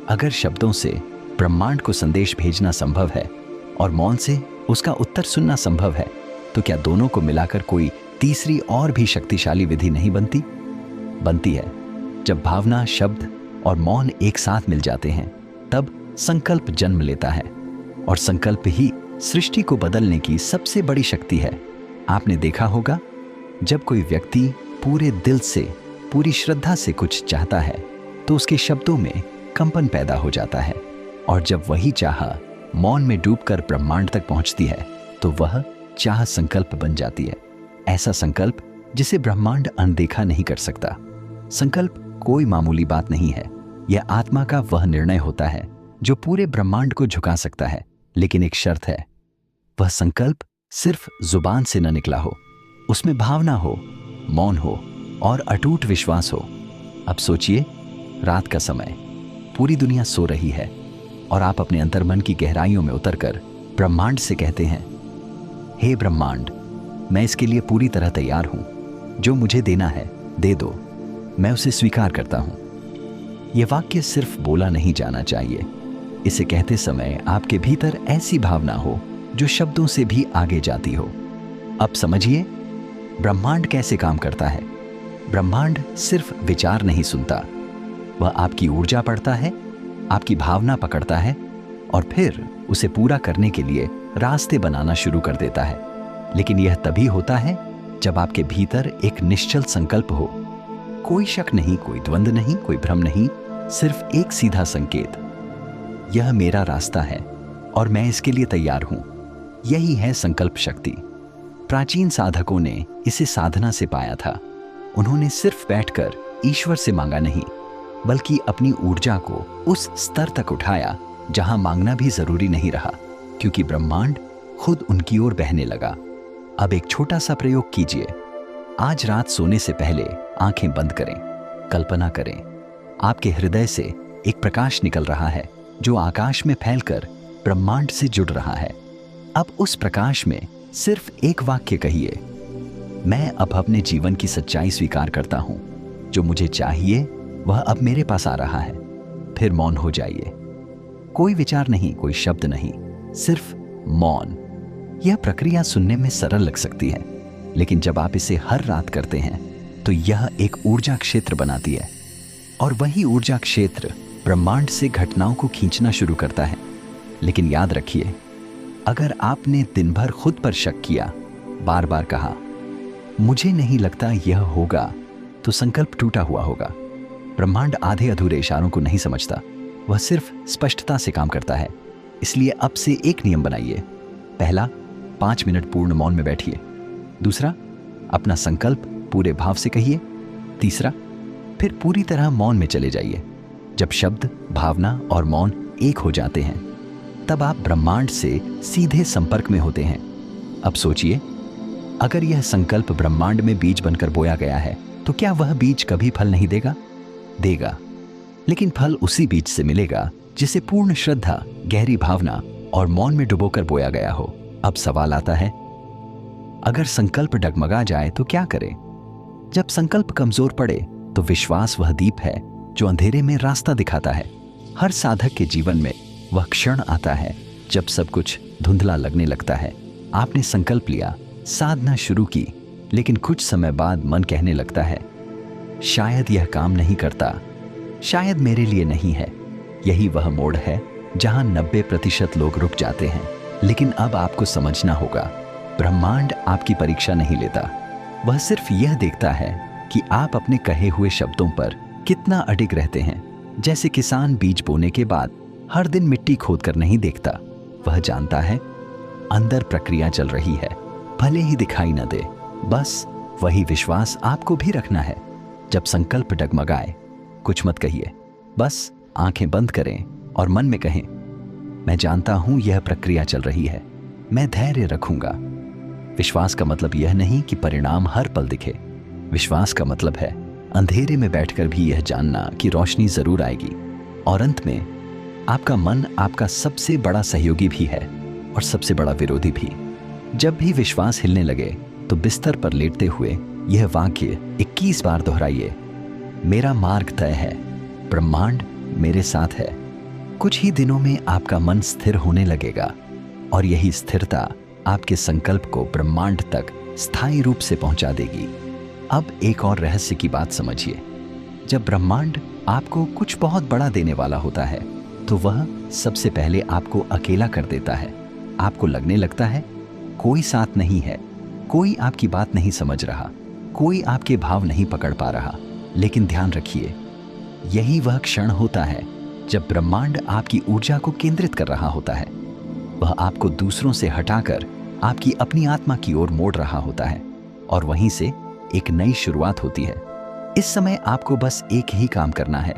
Speaker 1: अगर शब्दों से ब्रह्मांड को संदेश भेजना संभव है और मौन से उसका उत्तर सुनना संभव है, तो क्या दोनों को मिलाकर कोई तीसरी और भी शक्तिशाली विधि नहीं बनती है? जब भावना, शब्द और मौन एक साथ मिल जाते हैं, तब संकल्प जन्म लेता है और संकल्प ही सृष्टि को बदलने की सबसे बड़ी शक्ति है। आपने देखा होगा, जब कोई व्यक्ति पूरे दिल से, पूरी श्रद्धा से कुछ चाहता है तो उसके शब्दों में कंपन पैदा हो जाता है, और जब वही चाह मौन में डूबकर ब्रह्मांड तक पहुंचती है तो वह चाह संकल्प बन जाती है। ऐसा संकल्प जिसे ब्रह्मांड अनदेखा नहीं कर सकता। संकल्प कोई मामूली बात नहीं है, यह आत्मा का वह निर्णय होता है जो पूरे ब्रह्मांड को झुका सकता है, लेकिन एक शर्त है। वह संकल्प सिर्फ जुबान से न निकला हो, उसमें भावना हो, मौन हो और अटूट विश्वास हो। अब सोचिए, रात का समय, पूरी दुनिया सो रही है और आप अपने अंतर्मन की गहराइयों में उतरकर ब्रह्मांड से कहते हैं, हे ब्रह्मांड, मैं इसके लिए पूरी तरह तैयार हूं। जो मुझे देना है दे दो, मैं उसे स्वीकार करता हूं। यह वाक्य सिर्फ बोला नहीं जाना चाहिए। इसे कहते समय आपके भीतर ऐसी भावना हो जो शब्दों से भी आगे जाती हो। अब समझिए, ब्रह्मांड कैसे काम करता है। ब्रह्मांड सिर्फ विचार नहीं सुनता, वह आपकी ऊर्जा पढ़ता है, आपकी भावना पकड़ता है और फिर उसे पूरा करने के लिए रास्ते बनाना शुरू कर देता है। लेकिन यह तभी होता है जब आपके भीतर एक निश्चल संकल्प हो। कोई शक नहीं, कोई द्वंद्व नहीं, कोई भ्रम नहीं, सिर्फ एक सीधा संकेत, यह मेरा रास्ता है और मैं इसके लिए तैयार हूं। यही है संकल्प शक्ति। प्राचीन साधकों ने इसे साधना से पाया था। उन्होंने सिर्फ बैठकर ईश्वर से मांगा नहीं, बल्कि अपनी ऊर्जा को उस स्तर तक उठाया जहां मांगना भी जरूरी नहीं रहा, क्योंकि ब्रह्मांड खुद उनकी ओर बहने लगा। अब एक छोटा सा प्रयोग कीजिए। आज रात सोने से पहले आंखें बंद करें। कल्पना करें, आपके हृदय से एक प्रकाश निकल रहा है जो आकाश में फैलकर ब्रह्मांड से जुड़ रहा है। अब उस प्रकाश में सिर्फ एक वाक्य कहिए, मैं अब अपने जीवन की सच्चाई स्वीकार करता हूं। जो मुझे चाहिए वह अब मेरे पास आ रहा है। फिर मौन हो जाइए। कोई विचार नहीं, कोई शब्द नहीं, सिर्फ मौन। यह प्रक्रिया सुनने में सरल लग सकती है, लेकिन जब आप इसे हर रात करते हैं तो यह एक ऊर्जा क्षेत्र बनाती है और वही ऊर्जा क्षेत्र ब्रह्मांड से घटनाओं को खींचना शुरू करता है। लेकिन याद रखिए, अगर आपने दिन भर खुद पर शक किया, बार बार कहा मुझे नहीं लगता यह होगा, तो संकल्प टूटा हुआ होगा। ब्रह्मांड आधे अधूरे इशारों को नहीं समझता, वह सिर्फ स्पष्टता से काम करता है। इसलिए अब से एक नियम बनाइए। पहला, 5 मिनट पूर्ण मौन में बैठिए। दूसरा, अपना संकल्प पूरे भाव से कहिए। तीसरा, फिर पूरी तरह मौन में चले जाइए। जब शब्द, भावना और मौन एक हो जाते हैं, तब आप ब्रह्मांड से सीधे संपर्क में होते हैं। अब सोचिए, अगर यह संकल्प ब्रह्मांड में बीज बनकर बोया गया है, तो क्या वह बीज कभी फल नहीं देगा? देगा, लेकिन फल उसी बीज से मिलेगा जिसे पूर्ण श्रद्धा, गहरी भावना और मौन में डुबोकर बोया गया हो। अब सवाल आता है, अगर संकल्प डगमगा जाए तो क्या करें? जब संकल्प कमजोर पड़े तो विश्वास वह दीप है जो अंधेरे में रास्ता दिखाता है। हर साधक के जीवन में वह क्षण आता है जब सब कुछ धुंधला लगने लगता है। आपने संकल्प लिया, साधना शुरू की, लेकिन कुछ समय बाद मन कहने लगता है, शायद यह काम नहीं करता, शायद मेरे लिए नहीं है। यही वह मोड़ है जहां 90% लोग रुक जाते हैं। लेकिन अब आपको समझना होगा, ब्रह्मांड आपकी परीक्षा नहीं लेता। वह सिर्फ यह देखता है कि आप अपने कहे हुए शब्दों पर कितना अडिग रहते हैं। जैसे किसान बीज बोने के बाद हर दिन मिट्टी खोदकर नहीं देखता, वह जानता है अंदर प्रक्रिया चल रही है, भले ही दिखाई न दे। बस वही विश्वास आपको भी रखना है। जब संकल्प डगमगाए, कुछ मत कहिए, बस आंखें बंद करें और मन में कहें, मैं जानता हूं यह प्रक्रिया चल रही है, मैं धैर्य रखूंगा। विश्वास का मतलब यह नहीं कि परिणाम हर पल दिखे। विश्वास का मतलब है अंधेरे में बैठकर भी यह जानना कि रोशनी जरूर आएगी। और अंत में, आपका मन आपका सबसे बड़ा सहयोगी भी है और सबसे बड़ा विरोधी भी। जब भी विश्वास हिलने लगे तो बिस्तर पर लेटते हुए यह वाक्य 21 बार दोहराइए, मेरा मार्ग तय है, ब्रह्मांड मेरे साथ है। कुछ ही दिनों में आपका मन स्थिर होने लगेगा और यही स्थिरता आपके संकल्प को ब्रह्मांड तक स्थायी रूप से पहुंचा देगी। अब एक और रहस्य की बात समझिए। जब ब्रह्मांड आपको कुछ बहुत बड़ा देने वाला होता है, तो वह सबसे पहले आपको अकेला कर देता है। आपको लगने लगता है कोई साथ नहीं है, कोई आपकी बात नहीं समझ रहा, कोई आपके भाव नहीं पकड़ पा रहा। लेकिन ध्यान रखिए, यही वह क्षण होता है जब ब्रह्मांड आपकी ऊर्जा को केंद्रित कर रहा होता है। वह आपको दूसरों से हटाकर आपकी अपनी आत्मा की ओर मोड़ रहा होता है और वहीं से एक नई शुरुआत होती है। इस समय आपको बस एक ही काम करना है,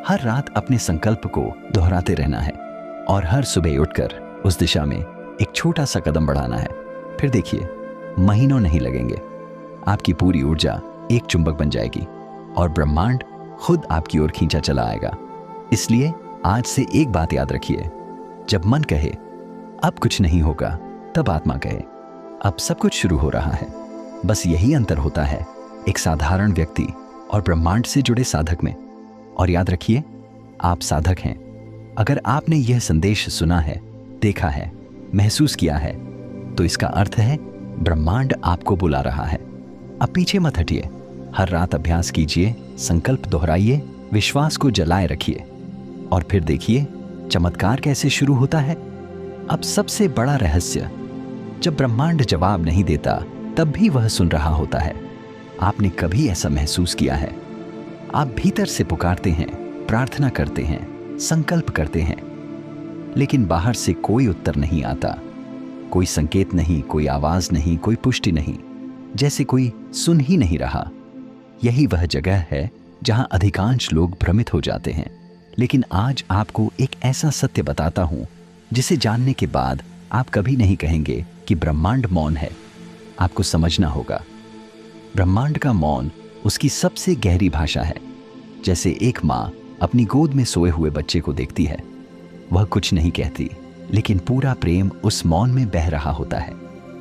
Speaker 1: हर रात अपने संकल्प को दोहराते रहना है और हर सुबह उठकर उस दिशा में एक छोटा सा कदम बढ़ाना है। फिर देखिए, महीनों नहीं लगेंगे, आपकी पूरी ऊर्जा एक चुंबक बन जाएगी और ब्रह्मांड खुद आपकी ओर खींचा चला आएगा। इसलिए आज से एक बात याद रखिए, जब मन कहे अब कुछ नहीं होगा, तब आत्मा कहे अब सब कुछ शुरू हो रहा है। बस यही अंतर होता है एक साधारण व्यक्ति और ब्रह्मांड से जुड़े साधक में। और याद रखिए, आप साधक हैं। अगर आपने यह संदेश सुना है, देखा है, महसूस किया है, तो इसका अर्थ है ब्रह्मांड आपको बुला रहा है। अब पीछे मत हटिए, हर रात अभ्यास कीजिए, संकल्प दोहराइए, विश्वास को जलाए रखिए और फिर देखिए चमत्कार कैसे शुरू होता है। अब सबसे बड़ा रहस्य, जब ब्रह्मांड जवाब नहीं देता तब भी वह सुन रहा होता है। आपने कभी ऐसा महसूस किया है? आप भीतर से पुकारते हैं, प्रार्थना करते हैं, संकल्प करते हैं, लेकिन बाहर से कोई उत्तर नहीं आता, कोई संकेत नहीं, कोई आवाज नहीं, कोई पुष्टि नहीं, जैसे कोई सुन ही नहीं रहा। यही वह जगह है जहां अधिकांश लोग भ्रमित हो जाते हैं। लेकिन आज आपको एक ऐसा सत्य बताता हूं जिसे जानने के बाद आप कभी नहीं कहेंगे कि ब्रह्मांड मौन है। आपको समझना होगा, ब्रह्मांड का मौन उसकी सबसे गहरी भाषा है। जैसे एक माँ अपनी गोद में सोए हुए बच्चे को देखती है, वह कुछ नहीं कहती, लेकिन पूरा प्रेम उस मौन में बह रहा होता है।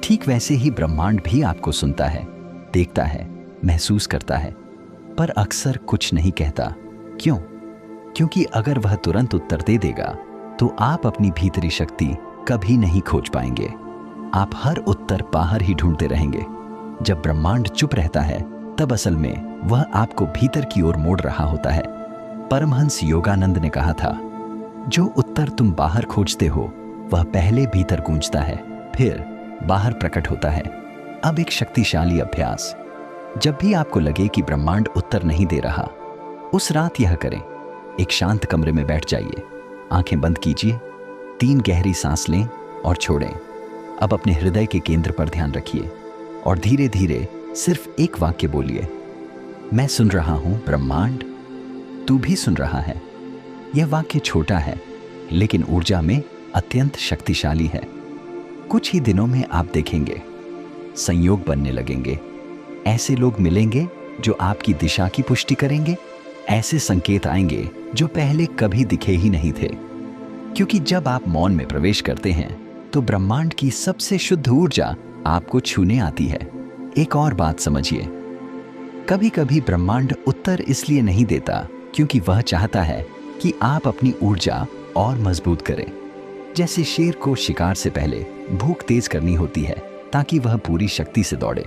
Speaker 1: ठीक वैसे ही ब्रह्मांड भी आपको सुनता है, देखता है, महसूस करता है, पर अक्सर कुछ नहीं कहता। क्यों? क्योंकि अगर वह तुरंत उत्तर दे देगा तो आप अपनी भीतरी शक्ति कभी नहीं खोज पाएंगे। आप हर उत्तर बाहर ही ढूंढते रहेंगे। जब ब्रह्मांड चुप रहता है, तब असल में वह आपको भीतर की ओर मोड़ रहा होता है। परमहंस योगानंद ने कहा था, जो उत्तर तुम बाहर खोजते हो वह पहले भीतर गूंजता है, फिर बाहर प्रकट होता है। अब एक शक्तिशाली अभ्यास, जब भी आपको लगे कि ब्रह्मांड उत्तर नहीं दे रहा, उस रात यह करें। एक शांत कमरे में बैठ जाइए, आंखें बंद कीजिए, 3 गहरी सांस लें और छोड़ें। अब अपने हृदय के केंद्र पर ध्यान रखिए और धीरे धीरे सिर्फ एक वाक्य बोलिए, मैं सुन रहा हूं ब्रह्मांड, तू भी सुन रहा है। यह वाक्य छोटा है, लेकिन ऊर्जा में अत्यंत शक्तिशाली है। कुछ ही दिनों में आप देखेंगे संयोग बनने लगेंगे। ऐसे लोग मिलेंगे जो आपकी दिशा की पुष्टि करेंगे। ऐसे संकेत आएंगे जो पहले कभी दिखे ही नहीं थे। क्योंकि जब आप मौन में प्रवेश करते हैं तो ब्रह्मांड की सबसे शुद्ध ऊर्जा आपको छूने आती है। एक और बात समझिए, कभी कभी ब्रह्मांड उत्तर इसलिए नहीं देता क्योंकि वह चाहता है कि आप अपनी ऊर्जा और मजबूत करें। जैसे शेर को शिकार से पहले भूख तेज करनी होती है ताकि वह पूरी शक्ति से दौड़े,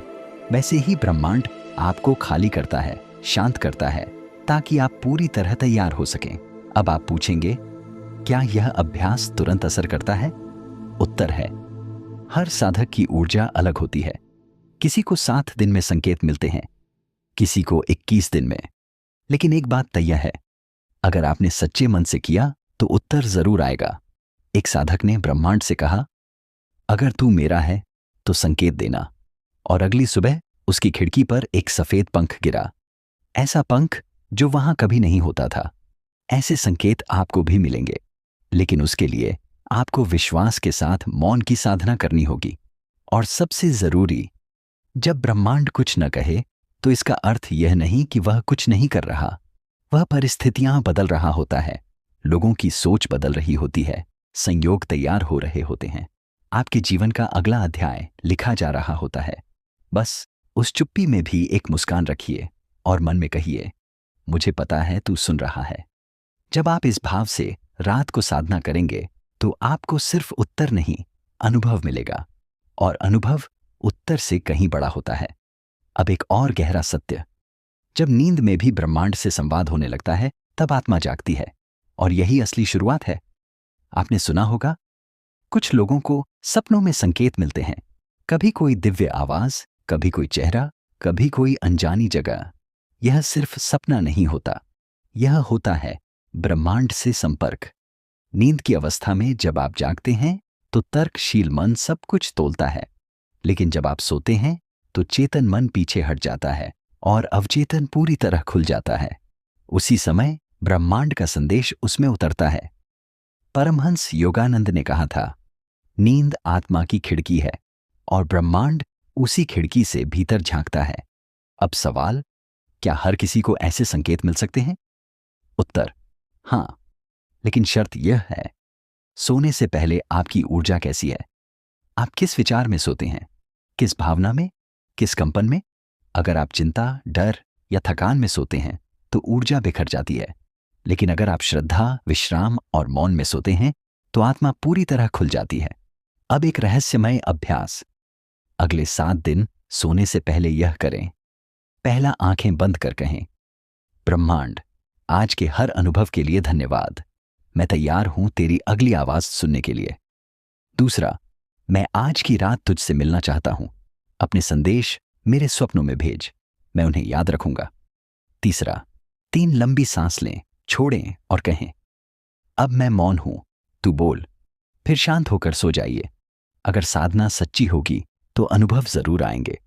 Speaker 1: वैसे ही ब्रह्मांड आपको खाली करता है, शांत करता है, ताकि आप पूरी तरह तैयार हो सकें। अब आप पूछेंगे, क्या यह अभ्यास तुरंत असर करता है? उत्तर है, हर साधक की ऊर्जा अलग होती है। किसी को 7 दिन में संकेत मिलते हैं, किसी को 21 दिन में। लेकिन एक बात तय है, अगर आपने सच्चे मन से किया तो उत्तर जरूर आएगा। एक साधक ने ब्रह्मांड से कहा, अगर तू मेरा है तो संकेत देना। और अगली सुबह उसकी खिड़की पर एक सफेद पंख गिरा, ऐसा पंख जो वहां कभी नहीं होता था। ऐसे संकेत आपको भी मिलेंगे, लेकिन उसके लिए आपको विश्वास के साथ मौन की साधना करनी होगी। और सबसे जरूरी, जब ब्रह्मांड कुछ न कहे तो इसका अर्थ यह नहीं कि वह कुछ नहीं कर रहा। वह परिस्थितियां बदल रहा होता है, लोगों की सोच बदल रही होती है, संयोग तैयार हो रहे होते हैं, आपके जीवन का अगला अध्याय लिखा जा रहा होता है। बस उस चुप्पी में भी एक मुस्कान रखिए और मन में कहिए, मुझे पता है तू सुन रहा है। जब आप इस भाव से रात को साधना करेंगे तो आपको सिर्फ उत्तर नहीं, अनुभव मिलेगा, और अनुभव उत्तर से कहीं बड़ा होता है। अब एक और गहरा सत्य, जब नींद में भी ब्रह्मांड से संवाद होने लगता है तब आत्मा जागती है, और यही असली शुरुआत है। आपने सुना होगा, कुछ लोगों को सपनों में संकेत मिलते हैं, कभी कोई दिव्य आवाज, कभी कोई चेहरा, कभी कोई अनजानी जगह। यह सिर्फ सपना नहीं होता, यह होता है ब्रह्मांड से संपर्क। नींद की अवस्था में जब आप जागते हैं तो तर्कशील मन सब कुछ तोलता है, लेकिन जब आप सोते हैं तो चेतन मन पीछे हट जाता है और अवचेतन पूरी तरह खुल जाता है। उसी समय ब्रह्मांड का संदेश उसमें उतरता है। परमहंस योगानंद ने कहा था, नींद आत्मा की खिड़की है और ब्रह्मांड उसी खिड़की से भीतर झांकता है। अब सवाल, क्या हर किसी को ऐसे संकेत मिल सकते हैं? उत्तर, हां, लेकिन शर्त यह है, सोने से पहले आपकी ऊर्जा कैसी है? आप किस विचार में सोते हैं? किस भावना में? किस कंपन में? अगर आप चिंता, डर या थकान में सोते हैं तो ऊर्जा बिखर जाती है। लेकिन अगर आप श्रद्धा, विश्राम और मौन में सोते हैं तो आत्मा पूरी तरह खुल जाती है। अब एक रहस्यमय अभ्यास। अगले 7 दिन सोने से पहले यह करें। पहला, आंखें बंद कर कहें, ब्रह्मांड, आज के हर अनुभव के लिए धन्यवाद। मैं तैयार हूं तेरी अगली आवाज सुनने के लिए। दूसरा, मैं आज की रात तुझसे मिलना चाहता हूं। अपने संदेश मेरे स्वप्नों में भेज, मैं उन्हें याद रखूंगा। तीसरा, 3 लंबी सांस लें, छोड़ें और कहें, अब मैं मौन हूं, तू बोल। फिर शांत होकर सो जाइए। अगर साधना सच्ची होगी तो अनुभव जरूर आएंगे।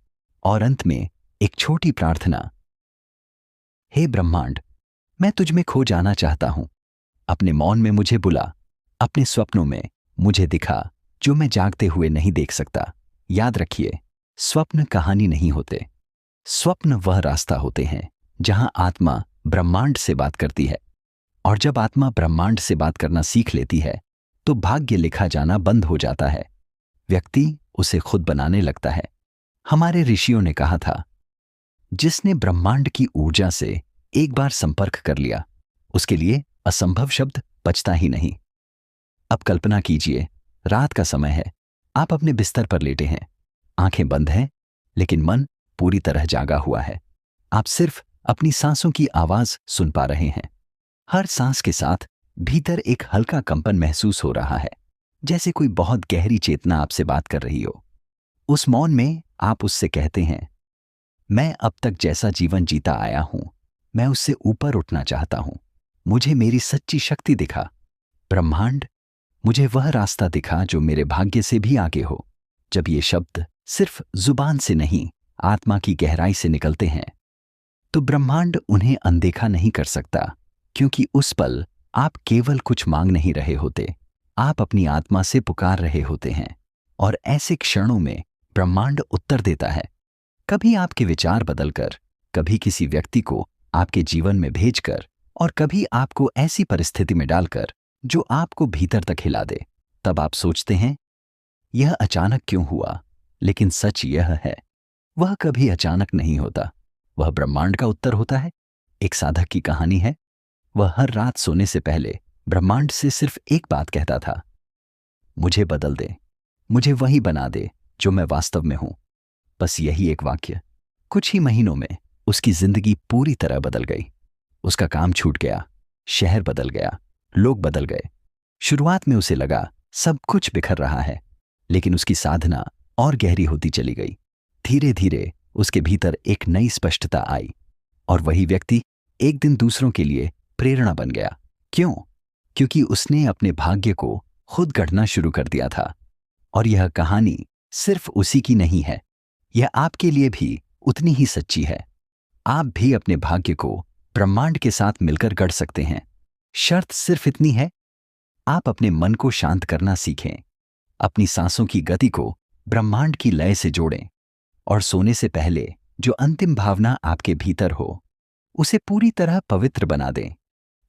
Speaker 1: और अंत में एक छोटी प्रार्थना, हे ब्रह्मांड, मैं तुझ में खो जाना चाहता हूं। अपने मौन में मुझे बुला, अपने स्वप्नों में मुझे दिखा जो मैं जागते हुए नहीं देख सकता। याद रखिए, स्वप्न कहानी नहीं होते। स्वप्न वह रास्ता होते हैं जहां आत्मा ब्रह्मांड से बात करती है। और जब आत्मा ब्रह्मांड से बात करना सीख लेती है तो भाग्य लिखा जाना बंद हो जाता है। व्यक्ति उसे खुद बनाने लगता है। हमारे ऋषियों ने कहा था, जिसने ब्रह्मांड की ऊर्जा से एक बार संपर्क कर लिया उसके लिए असंभव शब्द बचता ही नहीं। अब कल्पना कीजिए, रात का समय है, आप अपने बिस्तर पर लेटे हैं, आंखें बंद हैं, लेकिन मन पूरी तरह जागा हुआ है। आप सिर्फ अपनी सांसों की आवाज सुन पा रहे हैं। हर सांस के साथ भीतर एक हल्का कंपन महसूस हो रहा है, जैसे कोई बहुत गहरी चेतना आपसे बात कर रही हो। उस मौन में आप उससे कहते हैं, मैं अब तक जैसा जीवन जीता आया हूं, मैं उससे ऊपर उठना चाहता हूं। मुझे मेरी सच्ची शक्ति दिखा। ब्रह्मांड, मुझे वह रास्ता दिखा जो मेरे भाग्य से भी आगे हो। जब ये शब्द सिर्फ जुबान से नहीं, आत्मा की गहराई से निकलते हैं तो ब्रह्मांड उन्हें अनदेखा नहीं कर सकता, क्योंकि उस पल आप केवल कुछ मांग नहीं रहे होते, आप अपनी आत्मा से पुकार रहे होते हैं। और ऐसे क्षणों में ब्रह्मांड उत्तर देता है, कभी आपके विचार बदलकर, कभी किसी व्यक्ति को आपके जीवन में भेजकर, और कभी आपको ऐसी परिस्थिति में डालकर जो आपको भीतर तक हिला दे। तब आप सोचते हैं, यह अचानक क्यों हुआ? लेकिन सच यह है, वह कभी अचानक नहीं होता, वह ब्रह्मांड का उत्तर होता है। एक साधक की कहानी है। वह हर रात सोने से पहले ब्रह्मांड से सिर्फ एक बात कहता था, मुझे बदल दे, मुझे वही बना दे जो मैं वास्तव में हूं। बस यही एक वाक्य, कुछ ही महीनों में उसकी जिंदगी पूरी तरह बदल गई। उसका काम छूट गया, शहर बदल गया, लोग बदल गए। शुरुआत में उसे लगा सब कुछ बिखर रहा है, लेकिन उसकी साधना और गहरी होती चली गई। धीरे धीरे उसके भीतर एक नई स्पष्टता आई, और वही व्यक्ति एक दिन दूसरों के लिए प्रेरणा बन गया। क्यों? क्योंकि उसने अपने भाग्य को खुद गढ़ना शुरू कर दिया था। और यह कहानी सिर्फ उसी की नहीं है, यह आपके लिए भी उतनी ही सच्ची है। आप भी अपने भाग्य को ब्रह्मांड के साथ मिलकर गढ़ सकते हैं। शर्त सिर्फ इतनी है, आप अपने मन को शांत करना सीखें, अपनी सांसों की गति को ब्रह्मांड की लय से जोड़ें, और सोने से पहले जो अंतिम भावना आपके भीतर हो उसे पूरी तरह पवित्र बना दें।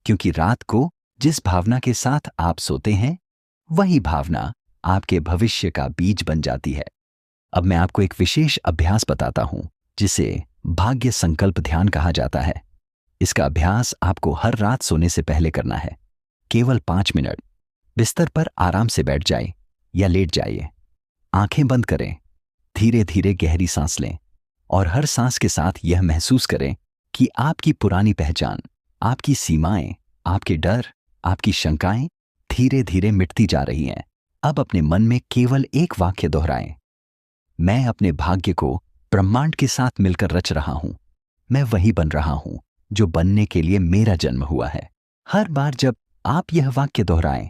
Speaker 1: क्योंकि रात को जिस भावना के साथ आप सोते हैं, वही भावना आपके भविष्य का बीज बन जाती है। अब मैं आपको एक विशेष अभ्यास बताता हूं, जिसे भाग्य संकल्प ध्यान कहा जाता है। इसका अभ्यास आपको हर रात सोने से पहले करना है। केवल 5 मिनट बिस्तर पर आराम से बैठ जाइए या लेट जाइए, आंखें बंद करें, धीरे धीरे गहरी सांस लें, और हर सांस के साथ यह महसूस करें कि आपकी पुरानी पहचान, आपकी सीमाएं, आपके डर, आपकी शंकाएं धीरे धीरे मिटती जा रही हैं। अब अपने मन में केवल एक वाक्य दोहराएं, मैं अपने भाग्य को ब्रह्मांड के साथ मिलकर रच रहा हूं। मैं वही बन रहा हूं जो बनने के लिए मेरा जन्म हुआ है। हर बार जब आप यह वाक्य दोहराएं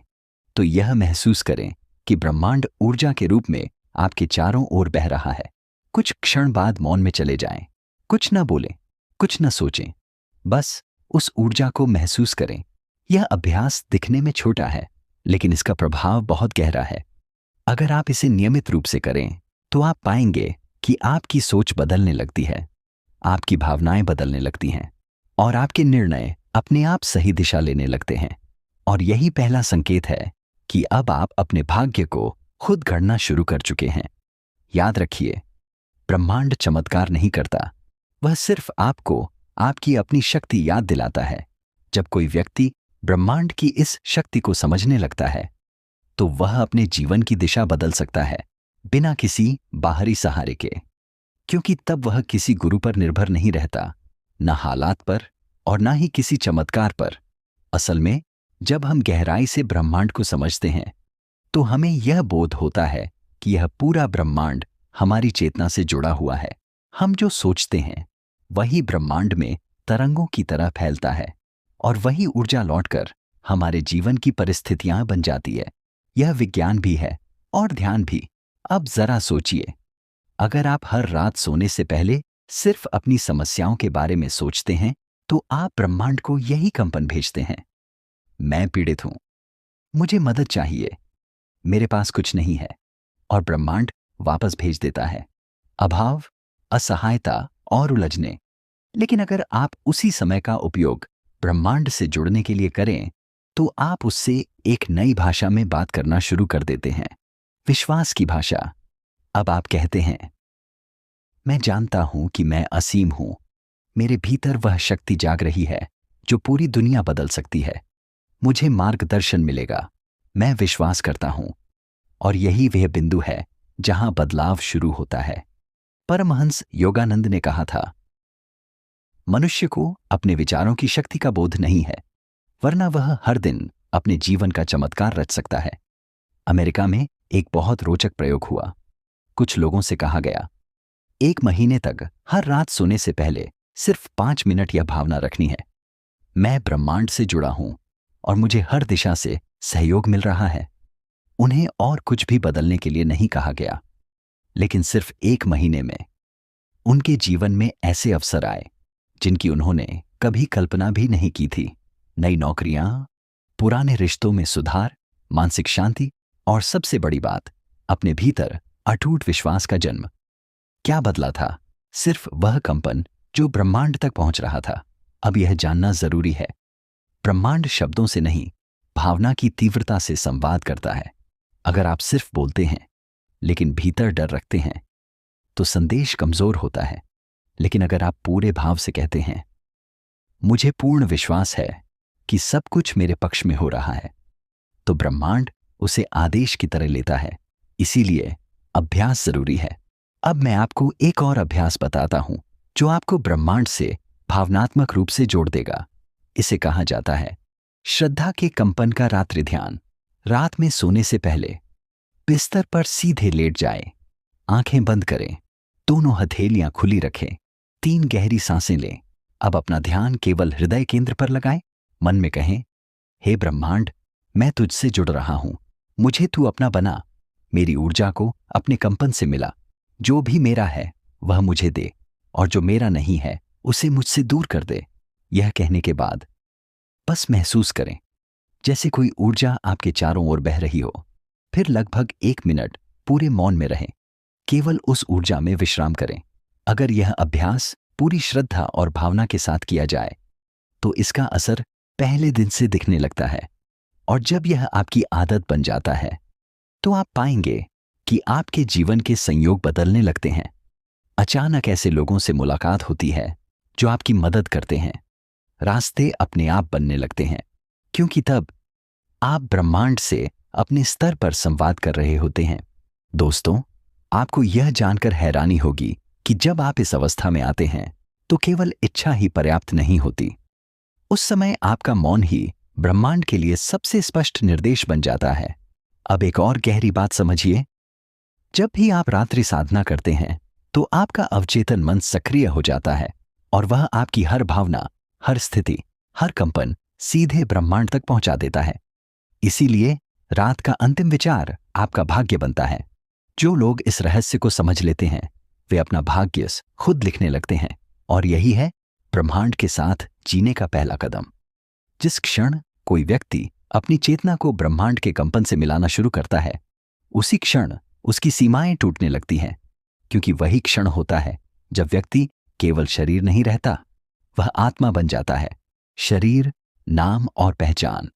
Speaker 1: तो यह महसूस करें कि ब्रह्मांड ऊर्जा के रूप में आपके चारों ओर बह रहा है। कुछ क्षण बाद मौन में चले जाएं, कुछ न बोलें, कुछ न सोचें, बस उस ऊर्जा को महसूस करें। यह अभ्यास दिखने में छोटा है, लेकिन इसका प्रभाव बहुत गहरा है। अगर आप इसे नियमित रूप से करें तो आप पाएंगे कि आपकी सोच बदलने लगती है, आपकी भावनाएं बदलने लगती हैं और आपके निर्णय अपने आप सही दिशा लेने लगते हैं। और यही पहला संकेत है कि अब आप अपने भाग्य को खुद गढ़ना शुरू कर चुके हैं। याद रखिए, ब्रह्मांड चमत्कार नहीं करता, वह सिर्फ आपको आपकी अपनी शक्ति याद दिलाता है। जब कोई व्यक्ति ब्रह्मांड की इस शक्ति को समझने लगता है तो वह अपने जीवन की दिशा बदल सकता है, बिना किसी बाहरी सहारे के। क्योंकि तब वह किसी गुरु पर निर्भर नहीं रहता, न हालात पर और न ही किसी चमत्कार पर। असल में जब हम गहराई से ब्रह्मांड को समझते हैं तो हमें यह बोध होता है कि यह पूरा ब्रह्मांड हमारी चेतना से जुड़ा हुआ है। हम जो सोचते हैं वही ब्रह्मांड में तरंगों की तरह फैलता है और वही ऊर्जा लौटकर हमारे जीवन की परिस्थितियां बन जाती है। यह विज्ञान भी है और ध्यान भी। अब जरा सोचिए, अगर आप हर रात सोने से पहले सिर्फ अपनी समस्याओं के बारे में सोचते हैं तो आप ब्रह्मांड को यही कंपन भेजते हैं। मैं पीड़ित हूं, मुझे मदद चाहिए, मेरे पास कुछ नहीं है। और ब्रह्मांड वापस भेज देता है अभाव, असहायता और उलझने। लेकिन अगर आप उसी समय का उपयोग ब्रह्मांड से जुड़ने के लिए करें तो आप उससे एक नई भाषा में बात करना शुरू कर देते हैं, विश्वास की भाषा। अब आप कहते हैं, मैं जानता हूं कि मैं असीम हूं, मेरे भीतर वह शक्ति जाग रही है जो पूरी दुनिया बदल सकती है। मुझे मार्गदर्शन मिलेगा, मैं विश्वास करता हूं। और यही वह बिंदु है जहां बदलाव शुरू होता है। परमहंस योगानंद ने कहा था, मनुष्य को अपने विचारों की शक्ति का बोध नहीं है, वरना वह हर दिन अपने जीवन का चमत्कार रच सकता है। अमेरिका में एक बहुत रोचक प्रयोग हुआ। कुछ लोगों से कहा गया, 1 महीने तक हर रात सोने से पहले सिर्फ 5 मिनट यह भावना रखनी है, मैं ब्रह्मांड से जुड़ा हूं और मुझे हर दिशा से सहयोग मिल रहा है। उन्हें और कुछ भी बदलने के लिए नहीं कहा गया, लेकिन सिर्फ 1 महीने में उनके जीवन में ऐसे अवसर आए जिनकी उन्होंने कभी कल्पना भी नहीं की थी। नई नौकरियां, पुराने रिश्तों में सुधार, मानसिक शांति और सबसे बड़ी बात, अपने भीतर अटूट विश्वास का जन्म। क्या बदला था? सिर्फ वह कंपन जो ब्रह्मांड तक पहुंच रहा था। अब यह जानना जरूरी है, ब्रह्मांड शब्दों से नहीं, भावना की तीव्रता से संवाद करता है। अगर आप सिर्फ बोलते हैं लेकिन भीतर डर रखते हैं तो संदेश कमजोर होता है। लेकिन अगर आप पूरे भाव से कहते हैं, मुझे पूर्ण विश्वास है कि सब कुछ मेरे पक्ष में हो रहा है, तो ब्रह्मांड उसे आदेश की तरह लेता है। इसीलिए अभ्यास जरूरी है। अब मैं आपको एक और अभ्यास बताता हूं जो आपको ब्रह्मांड से भावनात्मक रूप से जोड़ देगा। इसे कहा जाता है श्रद्धा के कंपन का रात्रि ध्यान। रात में सोने से पहले बिस्तर पर सीधे लेट जाएं, आंखें बंद करें, दोनों हथेलियां खुली रखें, 3 गहरी सांसें लें। अब अपना ध्यान केवल हृदय केंद्र पर लगाएं। मन में कहें, हे ब्रह्मांड, मैं तुझसे जुड़ रहा हूं, मुझे तू अपना बना, मेरी ऊर्जा को अपने कंपन से मिला। जो भी मेरा है वह मुझे दे और जो मेरा नहीं है उसे मुझसे दूर कर दे। यह कहने के बाद बस महसूस करें जैसे कोई ऊर्जा आपके चारों ओर बह रही हो। फिर लगभग 1 मिनट पूरे मौन में रहें, केवल उस ऊर्जा में विश्राम करें। अगर यह अभ्यास पूरी श्रद्धा और भावना के साथ किया जाए तो इसका असर पहले दिन से दिखने लगता है। और जब यह आपकी आदत बन जाता है तो आप पाएंगे कि आपके जीवन के संयोग बदलने लगते हैं। अचानक ऐसे लोगों से मुलाकात होती है जो आपकी मदद करते हैं, रास्ते अपने आप बनने लगते हैं, क्योंकि तब आप ब्रह्मांड से अपने स्तर पर संवाद कर रहे होते हैं। दोस्तों, आपको यह जानकर हैरानी होगी कि जब आप इस अवस्था में आते हैं तो केवल इच्छा ही पर्याप्त नहीं होती। उस समय आपका मौन ही ब्रह्मांड के लिए सबसे स्पष्ट निर्देश बन जाता है। अब एक और गहरी बात समझिए, जब भी आप रात्रि साधना करते हैं तो आपका अवचेतन मन सक्रिय हो जाता है और वह आपकी हर भावना, हर स्थिति, हर कंपन सीधे ब्रह्मांड तक पहुंचा देता है। इसीलिए रात का अंतिम विचार आपका भाग्य बनता है। जो लोग इस रहस्य को समझ लेते हैं वे अपना भाग्य खुद लिखने लगते हैं। और यही है ब्रह्मांड के साथ जीने का पहला कदम। जिस क्षण कोई व्यक्ति अपनी चेतना को ब्रह्मांड के कंपन से मिलाना शुरू करता है, उसी क्षण उसकी सीमाएं टूटने लगती हैं, क्योंकि वही क्षण होता है जब व्यक्ति केवल शरीर नहीं रहता, वह आत्मा बन जाता है। शरीर, नाम और पहचान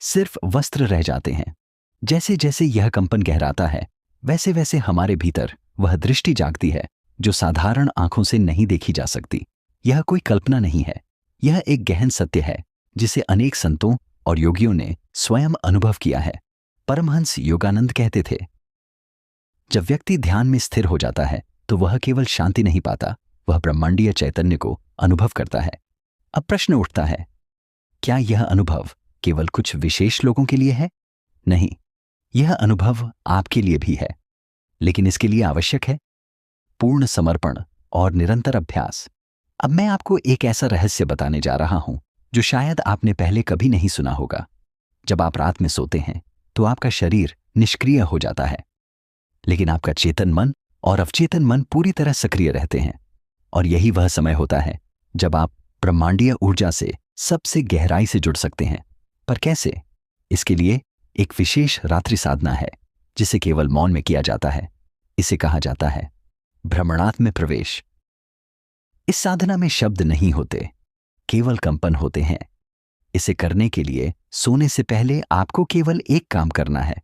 Speaker 1: सिर्फ वस्त्र रह जाते हैं। जैसे जैसे यह कंपन गहराता है, वैसे वैसे हमारे भीतर वह दृष्टि जागती है जो साधारण आंखों से नहीं देखी जा सकती। यह कोई कल्पना नहीं है, यह एक गहन सत्य है जिसे अनेक संतों और योगियों ने स्वयं अनुभव किया है। परमहंस योगानंद कहते थे, जब व्यक्ति ध्यान में स्थिर हो जाता है तो वह केवल शांति नहीं पाता, वह ब्रह्मांडीय चैतन्य को अनुभव करता है। अब प्रश्न उठता है, क्या यह अनुभव केवल कुछ विशेष लोगों के लिए है? नहीं, यह अनुभव आपके लिए भी है, लेकिन इसके लिए आवश्यक है पूर्ण समर्पण और निरंतर अभ्यास। अब मैं आपको एक ऐसा रहस्य बताने जा रहा हूं जो शायद आपने पहले कभी नहीं सुना होगा। जब आप रात में सोते हैं तो आपका शरीर निष्क्रिय हो जाता है, लेकिन आपका चेतन मन और अवचेतन मन पूरी तरह सक्रिय रहते हैं। और यही वह समय होता है जब आप ब्रह्मांडीय ऊर्जा से सबसे गहराई से जुड़ सकते हैं। पर कैसे? इसके लिए एक विशेष रात्रि साधना है जिसे केवल मौन में किया जाता है। इसे कहा जाता है भ्रमणात्म प्रवेश। इस साधना में शब्द नहीं होते, केवल कंपन होते हैं। इसे करने के लिए सोने से पहले आपको केवल एक काम करना है,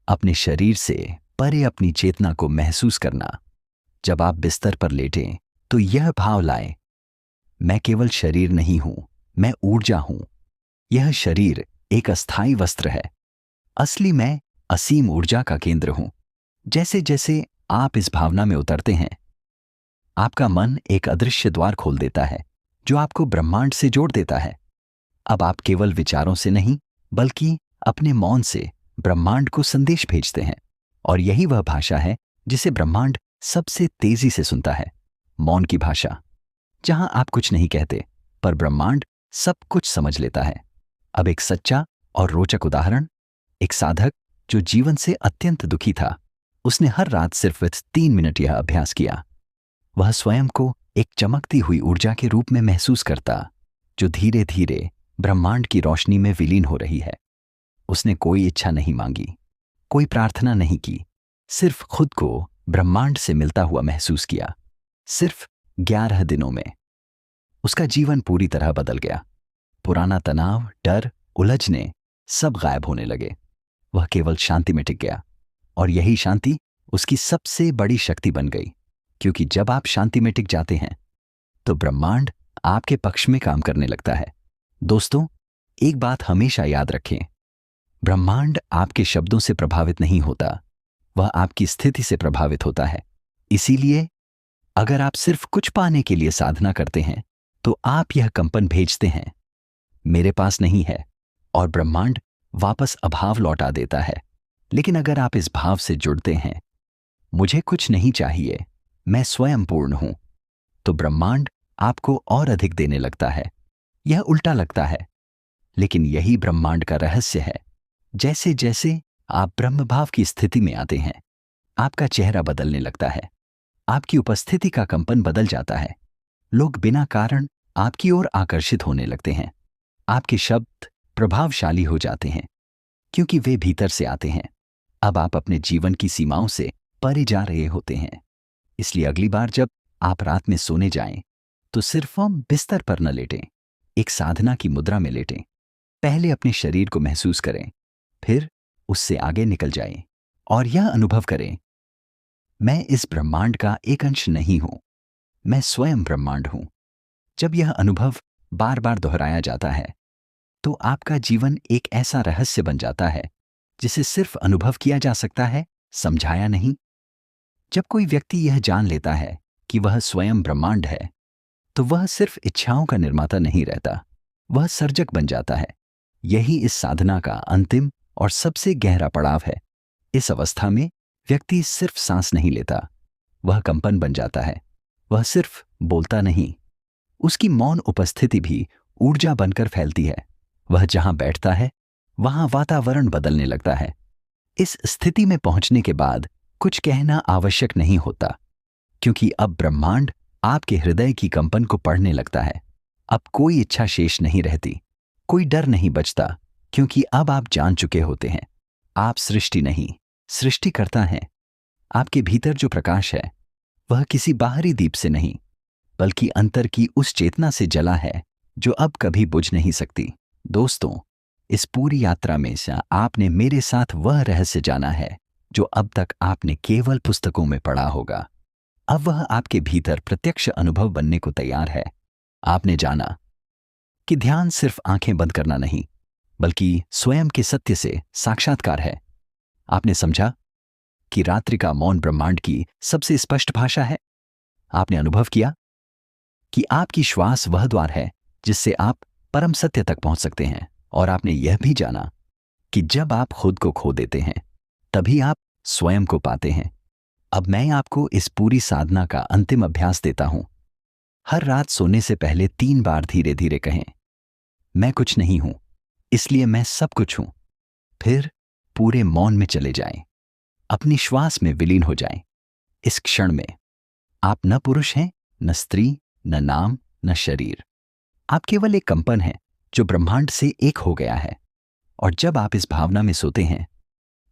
Speaker 1: अपने शरीर से परे अपनी चेतना को महसूस करना। जब आप बिस्तर पर लेटें तो यह भाव लाएं, मैं केवल शरीर नहीं हूं, मैं ऊर्जा हूं। यह शरीर एक अस्थाई वस्त्र है, असली मैं असीम ऊर्जा का केंद्र हूं। जैसे जैसे आप इस भावना में उतरते हैं, आपका मन एक अदृश्य द्वार खोल देता है जो आपको ब्रह्मांड से जोड़ देता है। अब आप केवल विचारों से नहीं, बल्कि अपने मौन से ब्रह्मांड को संदेश भेजते हैं। और यही वह भाषा है जिसे ब्रह्मांड सबसे तेजी से सुनता है, मौन की भाषा, जहां आप कुछ नहीं कहते पर ब्रह्मांड सब कुछ समझ लेता है। अब एक सच्चा और रोचक उदाहरण। एक साधक जो जीवन से अत्यंत दुखी था, उसने हर रात सिर्फ 3 मिनट यह अभ्यास किया। वह स्वयं को एक चमकती हुई ऊर्जा के रूप में महसूस करता जो धीरे धीरे ब्रह्मांड की रोशनी में विलीन हो रही है। उसने कोई इच्छा नहीं मांगी, कोई प्रार्थना नहीं की, सिर्फ खुद को ब्रह्मांड से मिलता हुआ महसूस किया। सिर्फ 11 दिनों में उसका जीवन पूरी तरह बदल गया। पुराना तनाव, डर, उलझने सब गायब होने लगे। वह केवल शांति में टिक गया, और यही शांति उसकी सबसे बड़ी शक्ति बन गई। क्योंकि जब आप शांति में टिक जाते हैं तो ब्रह्मांड आपके पक्ष में काम करने लगता है। दोस्तों, एक बात हमेशा याद रखें, ब्रह्मांड आपके शब्दों से प्रभावित नहीं होता, वह आपकी स्थिति से प्रभावित होता है। इसीलिए अगर आप सिर्फ कुछ पाने के लिए साधना करते हैं तो आप यह कंपन भेजते हैं, मेरे पास नहीं है, और ब्रह्मांड वापस अभाव लौटा देता है। लेकिन अगर आप इस भाव से जुड़ते हैं, मुझे कुछ नहीं चाहिए, मैं स्वयं पूर्ण हूं, तो ब्रह्मांड आपको और अधिक देने लगता है। यह उल्टा लगता है, लेकिन यही ब्रह्मांड का रहस्य है। जैसे जैसे आप ब्रह्म भाव की स्थिति में आते हैं, आपका चेहरा बदलने लगता है, आपकी उपस्थिति का कंपन बदल जाता है। लोग बिना कारण आपकी ओर आकर्षित होने लगते हैं। आपके शब्द प्रभावशाली हो जाते हैं क्योंकि वे भीतर से आते हैं। अब आप अपने जीवन की सीमाओं से परे जा रहे होते हैं। इसलिए अगली बार जब आप रात में सोने जाएं तो सिर्फ हम बिस्तर पर न लेटें, एक साधना की मुद्रा में लेटें। पहले अपने शरीर को महसूस करें, फिर उससे आगे निकल जाएं और यह अनुभव करें, मैं इस ब्रह्मांड का एक अंश नहीं हूं, मैं स्वयं ब्रह्मांड हूं। जब यह अनुभव बार बार दोहराया जाता है तो आपका जीवन एक ऐसा रहस्य बन जाता है जिसे सिर्फ अनुभव किया जा सकता है, समझाया नहीं। जब कोई व्यक्ति यह जान लेता है कि वह स्वयं ब्रह्मांड है, तो वह सिर्फ इच्छाओं का निर्माता नहीं रहता, वह सर्जक बन जाता है। यही इस साधना का अंतिम और सबसे गहरा पड़ाव है। इस अवस्था में व्यक्ति सिर्फ सांस नहीं लेता, वह कंपन बन जाता है। वह सिर्फ बोलता नहीं, उसकी मौन उपस्थिति भी ऊर्जा बनकर फैलती है। वह जहां बैठता है वहां वातावरण बदलने लगता है। इस स्थिति में पहुंचने के बाद कुछ कहना आवश्यक नहीं होता, क्योंकि अब ब्रह्मांड आपके हृदय की कंपन को पढ़ने लगता है। अब कोई इच्छा शेष नहीं रहती, कोई डर नहीं बचता, क्योंकि अब आप जान चुके होते हैं आप सृष्टि नहीं, सृष्टिकर्ता हैं। आपके भीतर जो प्रकाश है वह किसी बाहरी दीप से नहीं, बल्कि अंतर की उस चेतना से जला है जो अब कभी बुझ नहीं सकती। दोस्तों, इस पूरी यात्रा में से आपने मेरे साथ वह रहस्य जाना है जो अब तक आपने केवल पुस्तकों में पढ़ा होगा। अब वह आपके भीतर प्रत्यक्ष अनुभव बनने को तैयार है। आपने जाना कि ध्यान सिर्फ आंखें बंद करना नहीं, बल्कि स्वयं के सत्य से साक्षात्कार है। आपने समझा कि रात्रि का मौन ब्रह्मांड की सबसे स्पष्ट भाषा है। आपने अनुभव किया कि आपकी श्वास वह द्वार है जिससे आप परम सत्य तक पहुंच सकते हैं। और आपने यह भी जाना कि जब आप खुद को खो देते हैं तभी आप स्वयं को पाते हैं। अब मैं आपको इस पूरी साधना का अंतिम अभ्यास देता हूं। हर रात सोने से पहले 3 बार धीरे धीरे कहें, मैं कुछ नहीं हूं, इसलिए मैं सब कुछ हूं। फिर पूरे मौन में चले जाएं, अपनी श्वास में विलीन हो जाएं। इस क्षण में आप न पुरुष हैं, न स्त्री, न नाम, न शरीर। आप केवल एक कंपन हैं जो ब्रह्मांड से एक हो गया है। और जब आप इस भावना में सोते हैं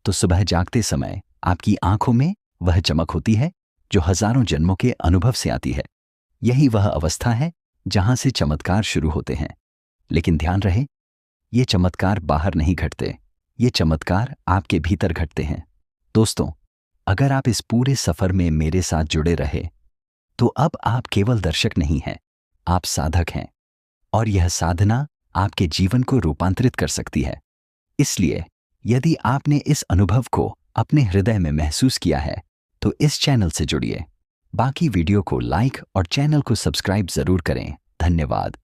Speaker 1: तो सुबह जागते समय आपकी आंखों में वह चमक होती है जो हजारों जन्मों के अनुभव से आती है। यही वह अवस्था है जहां से चमत्कार शुरू होते हैं। लेकिन ध्यान रहे, ये चमत्कार बाहर नहीं घटते, ये चमत्कार आपके भीतर घटते हैं। दोस्तों, अगर आप इस पूरे सफर में मेरे साथ जुड़े रहे तो अब आप केवल दर्शक नहीं हैं, आप साधक हैं। और यह साधना आपके जीवन को रूपांतरित कर सकती है। इसलिए यदि आपने इस अनुभव को अपने हृदय में महसूस किया है तो इस चैनल से जुड़िए। बाकी वीडियो को लाइक और चैनल को सब्सक्राइब जरूर करें। धन्यवाद।